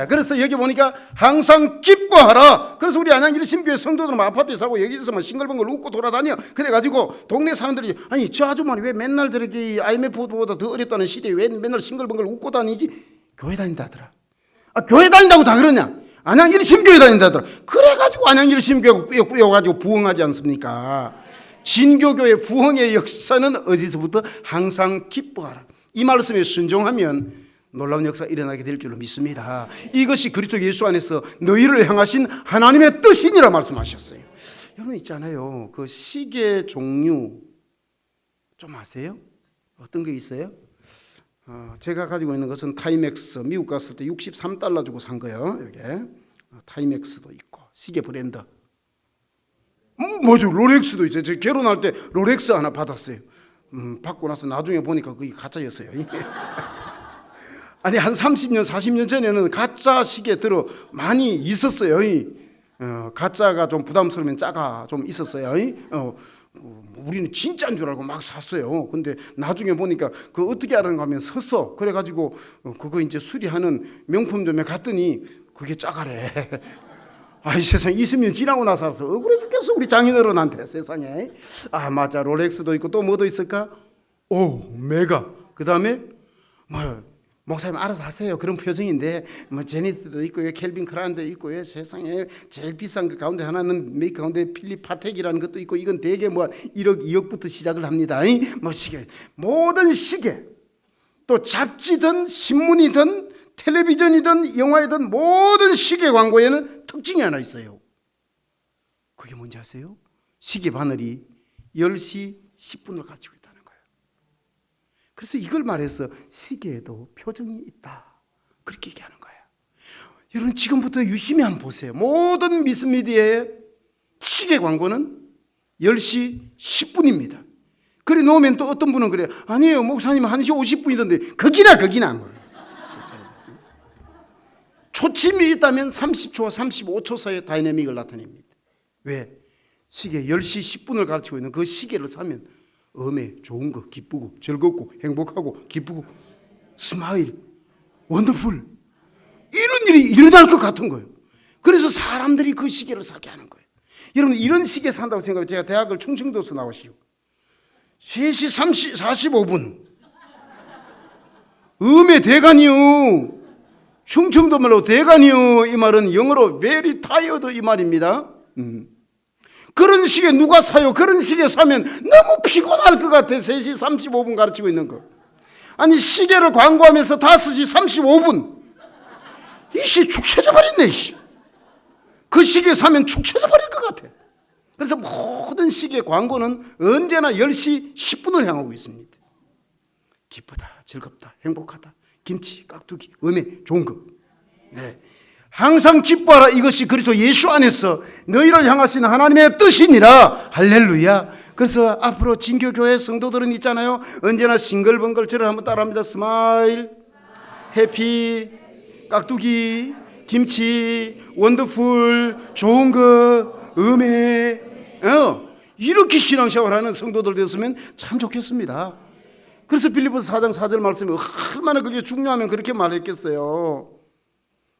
그래서 여기 보니까 항상 기뻐하라. 그래서 우리 안양 일심교회 성도들은 아파트에 살고 여기서만 싱글벙글 웃고 돌아다녀. 그래가지고 동네 사람들이 아니 저 아줌마는 왜 맨날 저렇게 IMF보다 더 어렵다는 시대에 왜 맨날 싱글벙글 웃고 다니지? 교회 다닌다더라. 교회 다닌다고 다 그러냐? 안양 일심교회 다닌다더라. 그래가지고 안양 일심교회가 꾸여가지고 부흥하지 않습니까? 진교교의 부흥의 역사는 어디서부터? 항상 기뻐하라. 이 말씀에 순종하면 놀라운 역사가 일어나게 될 줄로 믿습니다. 이것이 그리스도 예수 안에서 너희를 향하신 하나님의 뜻이니라 말씀하셨어요. 여러분 있잖아요. 그 시계 종류 좀 아세요? 어떤 게 있어요? 제가 가지고 있는 것은 타이맥스. 미국 갔을 때 $63 주고 산 거예요. 여기 타이맥스도 있고 시계 브랜드. 맞아. 롤렉스도 있어요. 제가 결혼할 때 롤렉스 하나 받았어요. 받고 나서 나중에 보니까 그게 가짜였어요. 아니 한 30년 40년 전에는 가짜 시계 들어 많이 있었어요. 가짜가 좀 부담스러우면 짜가 좀 있었어요. 우리는 진짜인 줄 알고 막 샀어요. 근데 나중에 보니까 그 어떻게 알았는가 하면 섰어. 그래가지고 그거 이제 수리하는 명품점에 갔더니 그게 짜가래. 아이 세상에 20년 지나고 나서 억울해 죽겠어 우리 장인어른한테. 세상에. 맞아. 롤렉스도 있고 또 뭐도 있을까? 메가. 그 다음에 뭐 목사님 알아서 하세요. 그런 표정인데 뭐 제니트도 있고요, 켈빈 클라인도 있고요. 세상에 제일 비싼 그 가운데 하나는 메이크 가운데 필립 파텍이라는 것도 있고 이건 대개 뭐 1억 2억부터 시작을 합니다. 뭐 시계, 모든 시계, 또 잡지든 신문이든 텔레비전이든 영화이든 모든 시계 광고에는 특징이 하나 있어요. 그게 뭔지 아세요? 시계 바늘이 10시 10분을 가지고 있다는 거예요. 그래서 이걸 말해서 시계에도 표정이 있다. 그렇게 얘기하는 거예요. 여러분 지금부터 유심히 한번 보세요. 모든 미스미디어의 시계 광고는 10시 10분입니다. 그래 놓으면 또 어떤 분은 그래요. 아니에요. 목사님 1시 50분이던데 거기나 한 거예요. 초침이 있다면 30초와 35초 사이에 다이내믹을 나타냅니다. 왜? 시계 10시 10분을 가르치고 있는 그 시계를 사면 좋은 거, 기쁘고 즐겁고 행복하고 기쁘고 스마일, 원더풀 이런 일이 일어날 것 같은 거예요. 그래서 사람들이 그 시계를 사게 하는 거예요. 여러분 이런 시계 산다고 생각해요. 제가 대학을 충청도에서 나오시고 3시 45분 대간이요. 충청도 말로 대간이요. 이 말은 영어로 very tired 이 말입니다. 그런 시계 누가 사요? 그런 시계 사면 너무 피곤할 것 같아. 3시 35분 가르치고 있는 거. 아니 시계를 광고하면서 5시 35분 이씨 축 처져 버렸네. 그 시계 사면 축 처져 버릴 것 같아. 그래서 모든 시계 광고는 언제나 10시 10분을 향하고 있습니다. 기쁘다, 즐겁다, 행복하다, 김치, 깍두기, 좋은 거. 네. 항상 기뻐하라. 이것이 그리스도 예수 안에서 너희를 향하신 하나님의 뜻이니라. 할렐루야. 그래서 앞으로 진교교회 성도들은 있잖아요. 언제나 싱글벙글 저를 한번 따라합니다. 스마일, 해피, 깍두기, 김치, 원더풀, 좋은 거, 이렇게 신앙생활하는 성도들 되었으면 참 좋겠습니다. 그래서 빌립보서 4장 4절 말씀이 얼마나 그게 중요하면 그렇게 말했겠어요.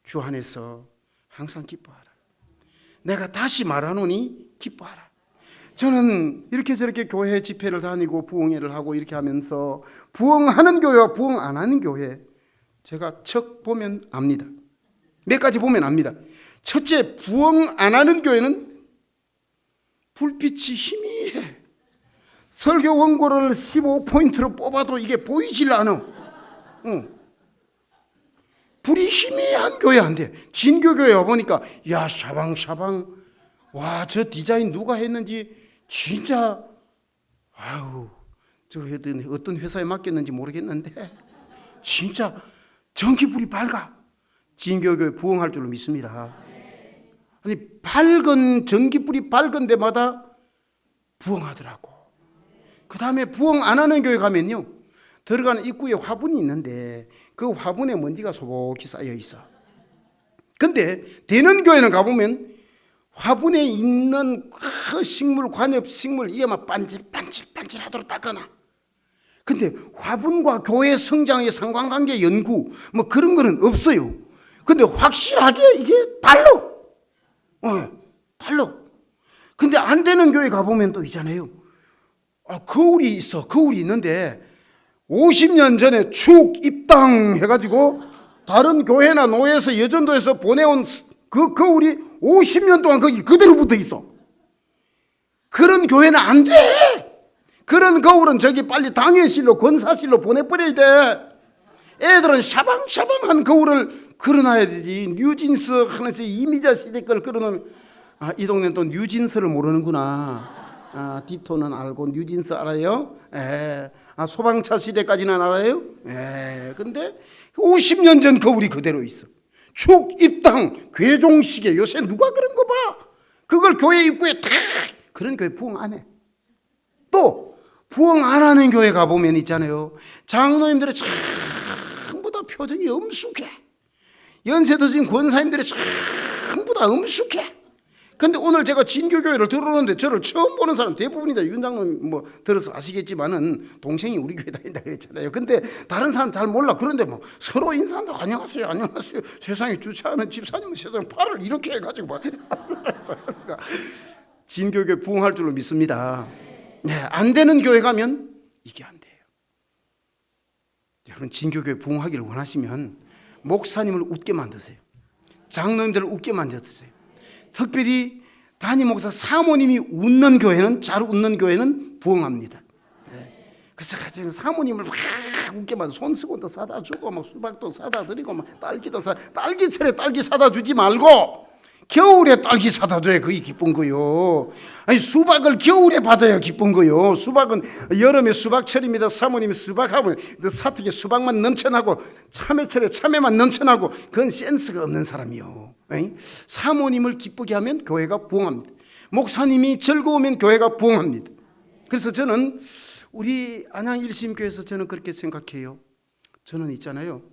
주 안에서 항상 기뻐하라. 내가 다시 말하노니 기뻐하라. 저는 이렇게 저렇게 교회 집회를 다니고 부흥회를 하고 이렇게 하면서 부흥하는 교회와 부흥 안 하는 교회 제가 척 보면 압니다. 몇 가지 보면 압니다. 첫째, 부흥 안 하는 교회는 불빛이 희미해. 설교 원고를 15포인트로 뽑아도 이게 보이질 않아. 불이 희미한 교회 안 돼. 진교교회 와보니까 야 샤방샤방, 와 저 디자인 누가 했는지 진짜, 아유 저 어떤 회사에 맡겼는지 모르겠는데 진짜 전기불이 밝아. 진교교회 부흥할 줄로 믿습니다. 아니 밝은 전기불이 밝은 데마다 부흥하더라고. 그 다음에 부흥 안 하는 교회 가면요, 들어가는 입구에 화분이 있는데 그 화분에 먼지가 소복히 쌓여 있어. 근데 되는 교회는 가보면 화분에 있는 그 식물, 관엽 식물 이게 막 반질반질하도록 닦아놔. 근데 화분과 교회 성장의 상관관계 연구 뭐 그런 거는 없어요. 근데 확실하게 이게 달라. 달라. 근데 안 되는 교회 가보면 또 있잖아요. 거울이 있어. 거울이 있는데 50년 전에 축 입당 해가지고 다른 교회나 노예에서 예전도에서 보내온 그 거울이 50년 동안 거기 그대로 붙어 있어. 그런 교회는 안 돼. 그런 거울은 저기 빨리 당회실로 권사실로 보내버려야 돼. 애들은 샤방샤방한 거울을 걸어놔야 되지. 뉴진스 하나씩 이미자 시대 걸 걸어놓으면, 이 동네는 또 뉴진스를 모르는구나. 디토는 알고 뉴진스 알아요? 소방차 시대까지는 알아요? 근데 50년 전 거울이 그대로 있어. 축, 입당, 괴종시계. 요새 누가 그런 거 봐. 그걸 교회 입구에 다. 그런 교회 부흥 안 해. 또 부흥 안 하는 교회 가보면 있잖아요, 장로님들이 전부 다 표정이 엄숙해. 연세 드신 권사님들이 전부 다 엄숙해. 근데 오늘 제가 진교교회를 들어오는데 저를 처음 보는 사람 대부분이다. 윤 장로님 뭐 들어서 아시겠지만은 동생이 우리 교회 다닌다 그랬잖아요. 근데 다른 사람 잘 몰라. 그런데 뭐 서로 인사한다. 안녕하세요, 안녕하세요. 세상에 주차하는 집사님은 세상에 팔을 이렇게 해가지고 막 진교교회 부흥할 줄로 믿습니다. 네, 안 되는 교회 가면 이게 안 돼요. 여러분 진교교회 부흥하기를 원하시면 목사님을 웃게 만드세요. 장로님들을 웃게 만드세요. 특별히 담임 목사 사모님이 웃는 교회는, 잘 웃는 교회는 부흥합니다. 그래서 사모님을 막 웃게 만들어. 손 수건도 사다 주고 막 수박도 사다 드리고 막 딸기도 딸기철에 딸기 사다 주지 말고 겨울에 딸기 사다 줘야 그게 기쁜 거요. 아니 수박을 겨울에 받아야 기쁜 거요. 수박은 여름에 수박철입니다. 사모님이 수박하면 사특에 수박만 넘쳐나고 참외철에 참외만 넘쳐나고 그건 센스가 없는 사람이요. 사모님을 기쁘게 하면 교회가 부흥합니다. 목사님이 즐거우면 교회가 부흥합니다. 그래서 저는 우리 안양 일심교회에서 저는 그렇게 생각해요. 저는 있잖아요,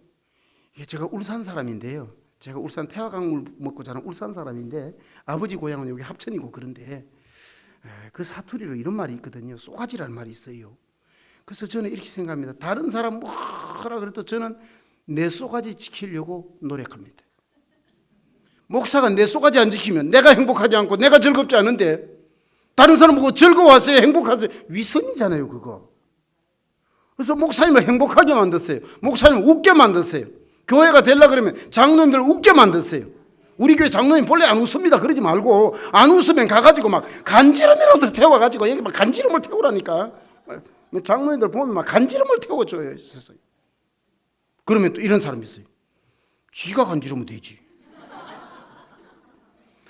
제가 울산 사람인데요, 제가 울산 태화강물 먹고 자란 울산 사람인데 아버지 고향은 여기 합천이고, 그런데 그 사투리로 이런 말이 있거든요. 쏘가지라는 말이 있어요. 그래서 저는 이렇게 생각합니다. 다른 사람 뭐라 그래도 저는 내 쏘가지 지키려고 노력합니다. 목사가 내 쏘가지 안 지키면 내가 행복하지 않고 내가 즐겁지 않은데 다른 사람 보고 즐거워하세요, 행복하세요, 위선이잖아요 그거. 그래서 목사님을 행복하게 만드세요. 목사님을 웃게 만드세요. 교회가 되려고 그러면 장로님들 웃게 만드세요. 우리 교회 장로님 본래 안 웃습니다. 그러지 말고 안 웃으면 가가지고 막 간지럼이라도 태워가지고 여기 막 간지럼을 태우라니까. 장로님들 보면 막 간지럼을 태워줘요 세상에. 그러면 또 이런 사람이 있어요. 지가 간지르면 되지.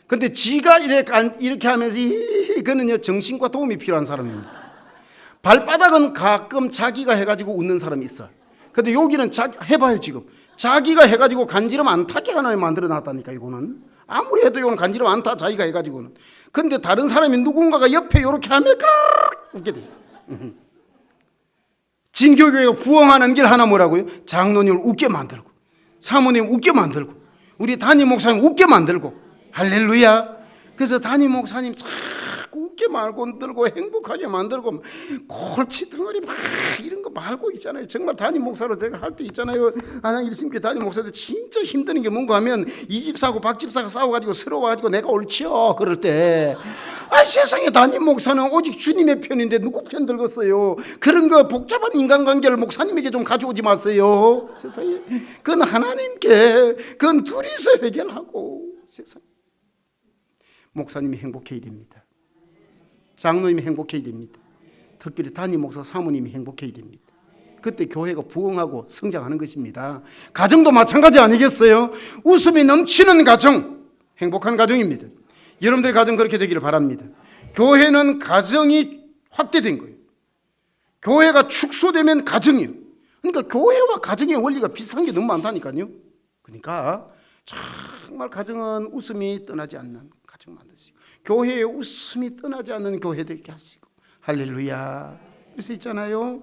근데 지가 이렇게 하면서 그거는요 정신과 도움이 필요한 사람입니다. 발바닥은 가끔 자기가 해가지고 웃는 사람이 있어. 근데 여기는 해봐요 지금. 자기가 해가지고 간지럼 안 타게 하나님 만들어 놨다니까. 이거는 아무리 해도 이거는 간지럼 안 타, 자기가 해가지고는. 근데 다른 사람이 누군가가 옆에 이렇게 하면 웃게 돼. 진교교회가 부흥하는 길 하나 뭐라고요? 장로님을 웃게 만들고, 사모님 웃게 만들고, 우리 담임 목사님 웃게 만들고. 할렐루야. 그래서 담임 목사님 자꾸 웃게 만들고 행복하게 만들고 골치 덩어리 막 이런 거 말고 있잖아요. 정말 담임 목사로 제가 할 때 있잖아요. 안양 일심교회 담임 목사들 진짜 힘드는 게 뭔가 하면 이 집사하고 박 집사가 싸워가지고 서러워가지고 내가 옳지요 그럴 때, 세상에 담임 목사는 오직 주님의 편인데 누구 편 들겠어요. 그런 거 복잡한 인간관계를 목사님에게 좀 가져오지 마세요. 세상에 그건 하나님께, 그건 둘이서 해결하고. 세상에 목사님이 행복해야 됩니다. 장로님이 행복해야 됩니다. 특별히 담임 목사 사모님이 행복해야 됩니다. 그때 교회가 부흥하고 성장하는 것입니다. 가정도 마찬가지 아니겠어요? 웃음이 넘치는 가정, 행복한 가정입니다. 여러분들의 가정 그렇게 되기를 바랍니다. 교회는 가정이 확대된 거예요. 교회가 축소되면 가정이요. 그러니까 교회와 가정의 원리가 비슷한 게 너무 많다니까요. 그러니까 정말 가정은 웃음이 떠나지 않는 가정 만드시고, 교회에 웃음이 떠나지 않는 교회 되게 하시고, 할렐루야. 그래서 있잖아요,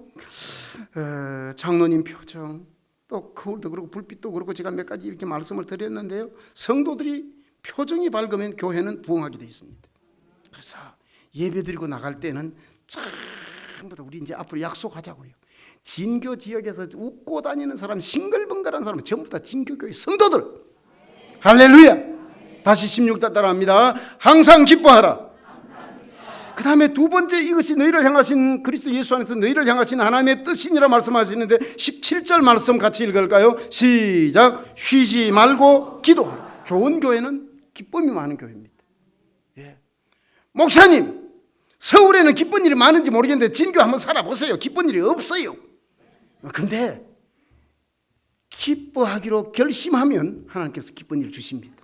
장로님 표정, 또 거울도 그렇고 불빛도 그렇고 제가 몇 가지 이렇게 말씀을 드렸는데요, 성도들이 표정이 밝으면 교회는 부흥하게 되어 있습니다. 그래서 예배 드리고 나갈 때는 전부 다 우리 이제 앞으로 약속하자고요. 진교 지역에서 웃고 다니는 사람, 싱글벙글한 사람 전부 다 진교교회 성도들. 할렐루야. 다시 16절 따라합니다. 항상 기뻐하라. 그 다음에 두 번째, 이것이 너희를 향하신 그리스도 예수 안에서 너희를 향하신 하나님의 뜻이니라 말씀하시는데 17절 말씀 같이 읽을까요? 시작. 쉬지 말고 기도하라. 좋은 교회는 기쁨이 많은 교회입니다. 예. 목사님, 서울에는 기쁜 일이 많은지 모르겠는데 진교 한번 살아보세요. 기쁜 일이 없어요. 근데 기뻐하기로 결심하면 하나님께서 기쁜 일을 주십니다.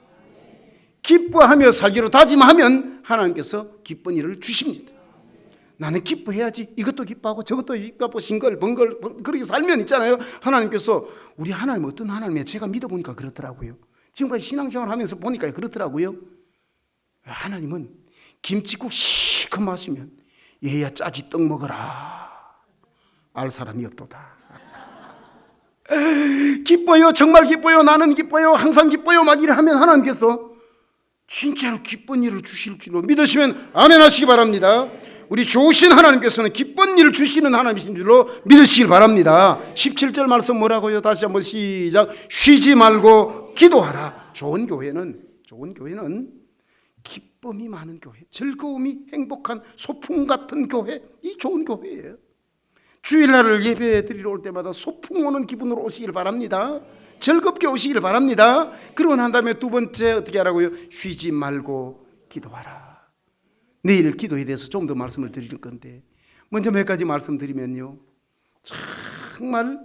기뻐하며 살기로 다짐하면 하나님께서 기쁜 일을 주십니다. 나는 기뻐해야지, 이것도 기뻐하고 저것도 기뻐하고 싱글벙글 그렇게 살면 있잖아요, 하나님께서, 우리 하나님 어떤 하나님이에요? 제가 믿어보니까 그렇더라고요. 지금까지 신앙생활 하면서 보니까 그렇더라고요. 하나님은 김치국 시커 마시면 얘야 짜지 떡 먹어라 알 사람이 없도다. 기뻐요, 정말 기뻐요, 나는 기뻐요, 항상 기뻐요 막 이래 하면 하나님께서 진짜로 기쁜 일을 주실 줄로 믿으시면 아멘 하시기 바랍니다. 우리 좋으신 하나님께서는 기쁜 일을 주시는 하나님이신 줄로 믿으시길 바랍니다. 17절 말씀 뭐라고요? 다시 한번 시작. 쉬지 말고 기도하라. 좋은 교회는 기쁨이 많은 교회, 즐거움이 행복한 소풍 같은 교회, 이 좋은 교회예요. 주일날을 예배 드리러 올 때마다 소풍 오는 기분으로 오시길 바랍니다. 즐겁게 오시길 바랍니다. 그러고 난 다음에 두 번째 어떻게 하라고요? 쉬지 말고 기도하라. 내일 기도에 대해서 좀 더 말씀을 드릴 건데, 먼저 몇 가지 말씀드리면요, 정말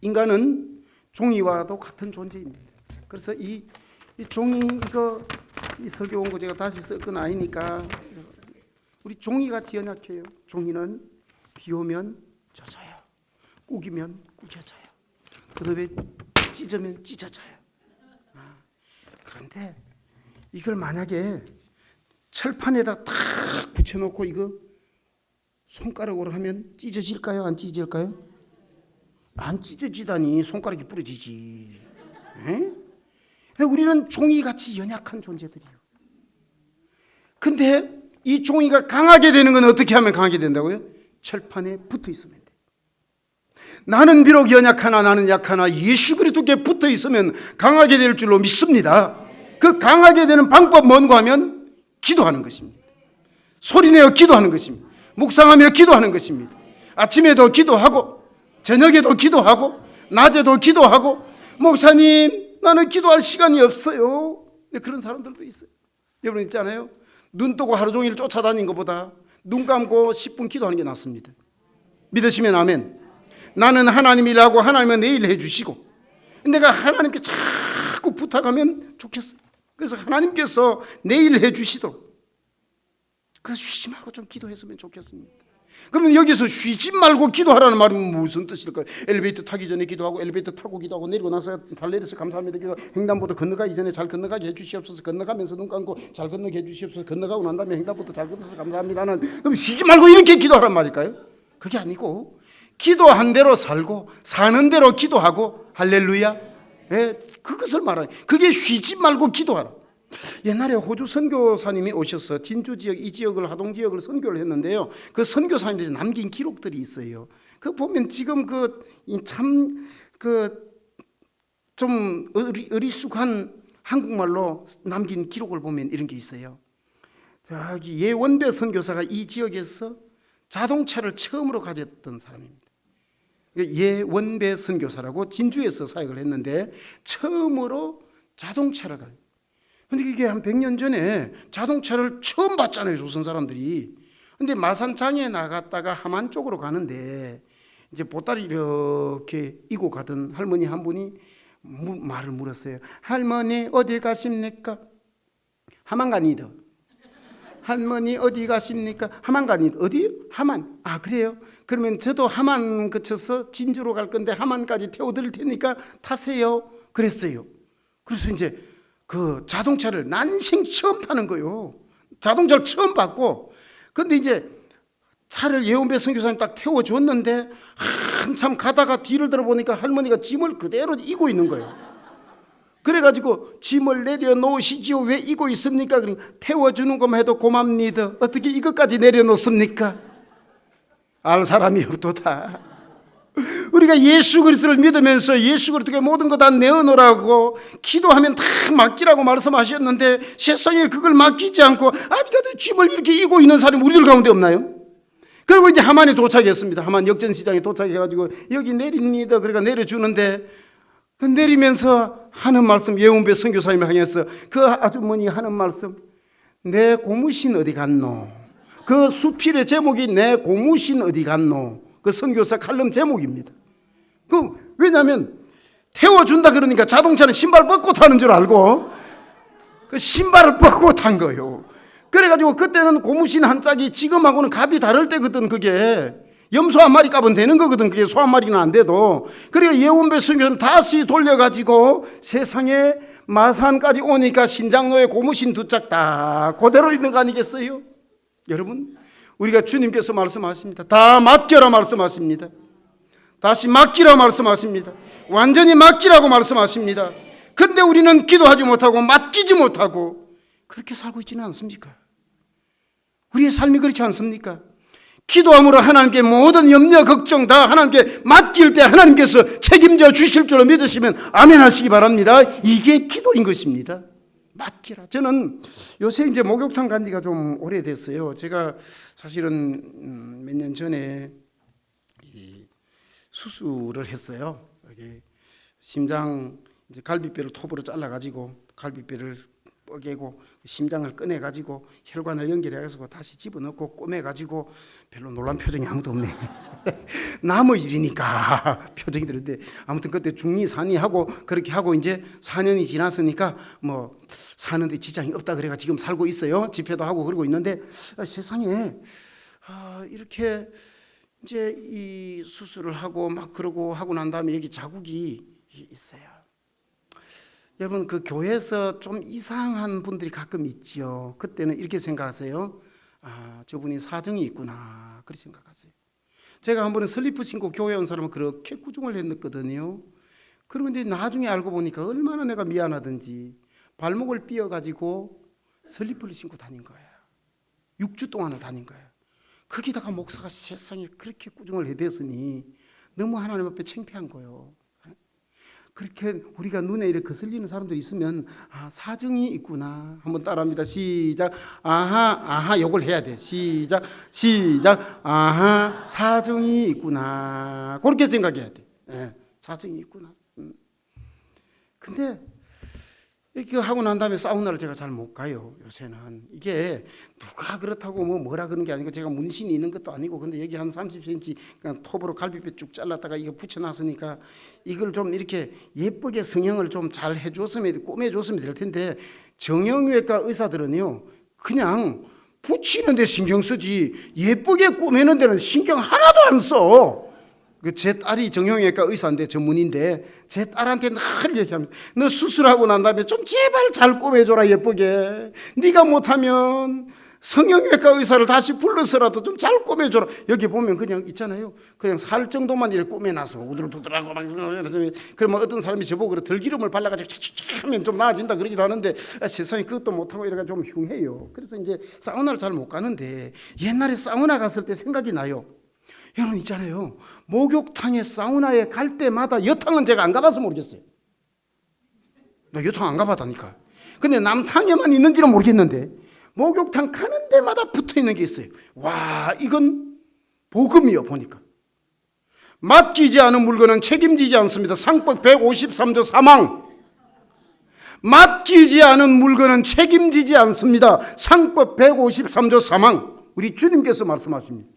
인간은 종이와도 같은 존재입니다. 그래서 이 종이, 이 설교 온 거 제가 다시 쓸 건 아니니까, 우리 종이같이 연약해요. 종이는 비 오면 젖어요, 구기면 구겨져요, 그 다음에 찢으면 찢어져요. 그런데 이걸 만약에 철판에다 탁 붙여놓고 이거 손가락으로 하면 찢어질까요? 안 찢어질까요? 안 찢어지다니, 손가락이 부러지지. 우리는 종이같이 연약한 존재들이에요. 근데 이 종이가 강하게 되는 건 어떻게 하면 강하게 된다고요? 철판에 붙어 있으면 돼. 나는 비록 연약하나 나는 약하나 예수 그리스도께 붙어 있으면 강하게 될 줄로 믿습니다. 그 강하게 되는 방법 뭔가 하면 기도하는 것입니다. 소리내어 기도하는 것입니다. 묵상하며 기도하는 것입니다. 아침에도 기도하고 저녁에도 기도하고 낮에도 기도하고, 목사님 나는 기도할 시간이 없어요. 그런 사람들도 있어요. 여러분 있잖아요, 눈 뜨고 하루 종일 쫓아다니는 것보다 눈 감고 10분 기도하는 게 낫습니다. 믿으시면 아멘. 나는 하나님이라고 하나님은 내일 해주시고, 내가 하나님께 자꾸 부탁하면 좋겠어요. 그래서 하나님께서 내일 해주시도록, 그래서 쉬지 말고 좀 기도했으면 좋겠습니다. 그러면 여기서 쉬지 말고 기도하라는 말은 무슨 뜻일까요? 엘리베이터 타기 전에 기도하고, 엘리베이터 타고 기도하고, 내리고 나서 잘 내려서 감사합니다 기도, 횡단보도 건너가기 전에 잘 건너가게 해주시옵소서, 건너가면서 눈 감고 잘 건너게 해주시옵소서, 건너가고 난 다음에 횡단보도 잘 건너서 감사합니다는, 그럼 쉬지 말고 이렇게 기도하란 말일까요? 그게 아니고 기도한 대로 살고 사는 대로 기도하고, 할렐루야. 그것을 말하는, 그게 쉬지 말고 기도하라. 옛날에 호주 선교사님이 오셔서 진주 지역, 이 지역을, 하동 지역을 선교를 했는데요, 그 선교사님들이 남긴 기록들이 있어요. 그 보면 지금 좀 어리숙한 한국말로 남긴 기록을 보면 이런 게 있어요. 저기 예원배 선교사가 이 지역에서 자동차를 처음으로 가졌던 사람입니다. 예원배 선교사라고 진주에서 사역을 했는데 처음으로 자동차를 가요. 근데 이게 한 100년 전에 자동차를 처음 봤잖아요, 조선 사람들이. 근데 마산장에 나갔다가 함안 쪽으로 가는데 이제 보따리 이렇게 이고 가던 할머니 한 분이 말을 물었어요. 할머니 어디 가십니까? 함안가니더. 할머니 어디 가십니까? 함안가니더. 어디? 함안. 아 그래요? 그러면 저도 함안 거쳐서 진주로 갈 건데 함안까지 태워드릴 테니까 타세요. 그랬어요. 그래서 이제 그 자동차를 난생 처음 타는 거예요. 자동차를 처음 봤고, 근데 이제 차를 예원배 선교사님 딱 태워줬는데 한참 가다가 뒤를 들어보니까 할머니가 짐을 그대로 이고 있는 거예요. 그래가지고 짐을 내려놓으시지요. 왜 이고 있습니까? 그러니까 태워주는 것만 해도 고맙니다. 어떻게 이것까지 내려놓습니까? 알 사람이 없도다. 우리가 예수 그리스도를 믿으면서 예수 그리스도께 모든 거 다 내어놓으라고 기도하면 다 맡기라고 말씀하셨는데 세상에 그걸 맡기지 않고 아직까지 짐을 이렇게 이고 있는 사람이 우리들 가운데 없나요? 그리고 이제 하만에 도착했습니다. 하만 역전시장에 도착해가지고 여기 내립니다. 그러니까 내려주는데 그 내리면서 하는 말씀, 예원배 선교사님을 향해서 그 아주머니 하는 말씀, 내 고무신 어디 갔노? 그 수필의 제목이 내 고무신 어디 갔노? 그 선교사 칼럼 제목입니다. 왜냐하면 태워준다 그러니까 자동차는 신발 벗고 타는 줄 알고 그 신발을 벗고 탄 거예요. 그래가지고 그때는 고무신 한 짝이 지금하고는 값이 다를 때거든. 그게 염소 한 마리 값은 되는 거거든. 그게 소 한 마리는 안 돼도. 그래서 예원배 선교사님 다시 돌려가지고 세상에 마산까지 오니까 신장로에 고무신 두 짝 다 그대로 있는 거 아니겠어요? 여러분, 우리가 주님께서 말씀하십니다. 다 맡겨라 말씀하십니다. 다시 맡기라 말씀하십니다. 완전히 맡기라고 말씀하십니다. 근데 우리는 기도하지 못하고 맡기지 못하고 그렇게 살고 있지는 않습니까? 우리의 삶이 그렇지 않습니까? 기도함으로 하나님께 모든 염려 걱정 다 하나님께 맡길 때 하나님께서 책임져 주실 줄로 믿으시면 아멘 하시기 바랍니다. 이게 기도인 것입니다. 맡기라. 저는 요새 이제 목욕탕 간 지가 좀 오래됐어요. 제가 사실은 몇 년 전에 수술을 했어요. 심장 이제 갈비뼈를 톱으로 잘라가지고 갈비뼈를 뻐개고 심장을 꺼내가지고 혈관을 연결해서 다시 집어넣고 꼬매가지고 별로 놀란 표정이 아무도 없네. 남의 일이니까 표정이 드는데 아무튼 그때 중리 산이 하고 그렇게 하고 이제 4년이 지났으니까 뭐 사는데 지장이 없다 그래가 지금 살고 있어요. 집회도 하고 그러고 있는데 세상에 이렇게 이제 이 수술을 하고 막 그러고 하고 난 다음에 여기 자국이 있어요. 여러분 그 교회에서 좀 이상한 분들이 가끔 있지요. 그때는 이렇게 생각하세요. 저분이 사정이 있구나 그렇게 생각하세요. 제가 한 번은 슬리퍼 신고 교회 온 사람은 그렇게 구중을 했거든요. 그런데 나중에 알고 보니까 얼마나 내가 미안하든지 발목을 삐어가지고 슬리퍼를 신고 다닌 거예요. 6주 동안을 다닌 거예요. 거기다가 목사가 세상에 그렇게 꾸중을 해댔으니 너무 하나님 앞에 창피한 거예요. 그렇게 우리가 눈에 이렇게 거슬리는 사람들이 있으면 사정이 있구나. 한번 따라합니다. 시작. 아하 요걸 해야 돼. 시작. 아하 사정이 있구나. 그렇게 생각해야 돼. 사정이 있구나. 근데 이렇게 하고 난 다음에 사우나를 제가 잘 못 가요. 요새는 이게 누가 그렇다고 뭐라 그런 게 아니고 제가 문신이 있는 것도 아니고 근데 여기 한 30cm 그냥 톱으로 갈비뼈 쭉 잘랐다가 이거 붙여놨으니까 이걸 좀 이렇게 예쁘게 성형을 좀 잘 해줬으면 꼬매줬으면 될 텐데 정형외과 의사들은요 그냥 붙이는 데 신경 쓰지 예쁘게 꼬매는 데는 신경 하나도 안 써. 제 딸이 정형외과 의사인데 전문인데 제 딸한테 늘 얘기합니다. 너 수술하고 난 다음에 좀 제발 잘 꼬매줘라 예쁘게. 네가 못하면 성형외과 의사를 다시 불러서라도 좀 잘 꼬매줘라. 여기 보면 그냥 있잖아요. 그냥 살 정도만 이렇게 꼬매놔서 우들두들하고 막 그러면 어떤 사람이 저보고 그래 들기름을 발라가지고 착착착 하면 좀 나아진다 그러기도 하는데 세상에 그것도 못하고 이래가 좀 흉해요. 그래서 이제 사우나를 잘 못 가는데 옛날에 사우나 갔을 때 생각이 나요. 여러분 있잖아요. 목욕탕에 사우나에 갈 때마다 여탕은 제가 안 가봐서 모르겠어요. 나 여탕 안 가봤다니까. 근데 남탕에만 있는지는 모르겠는데 목욕탕 가는 데마다 붙어있는 게 있어요. 와 이건 복음이요. 보니까 맡기지 않은 물건은 책임지지 않습니다. 상법 153조 3항 맡기지 않은 물건은 책임지지 않습니다. 상법 153조 3항 우리 주님께서 말씀하십니다.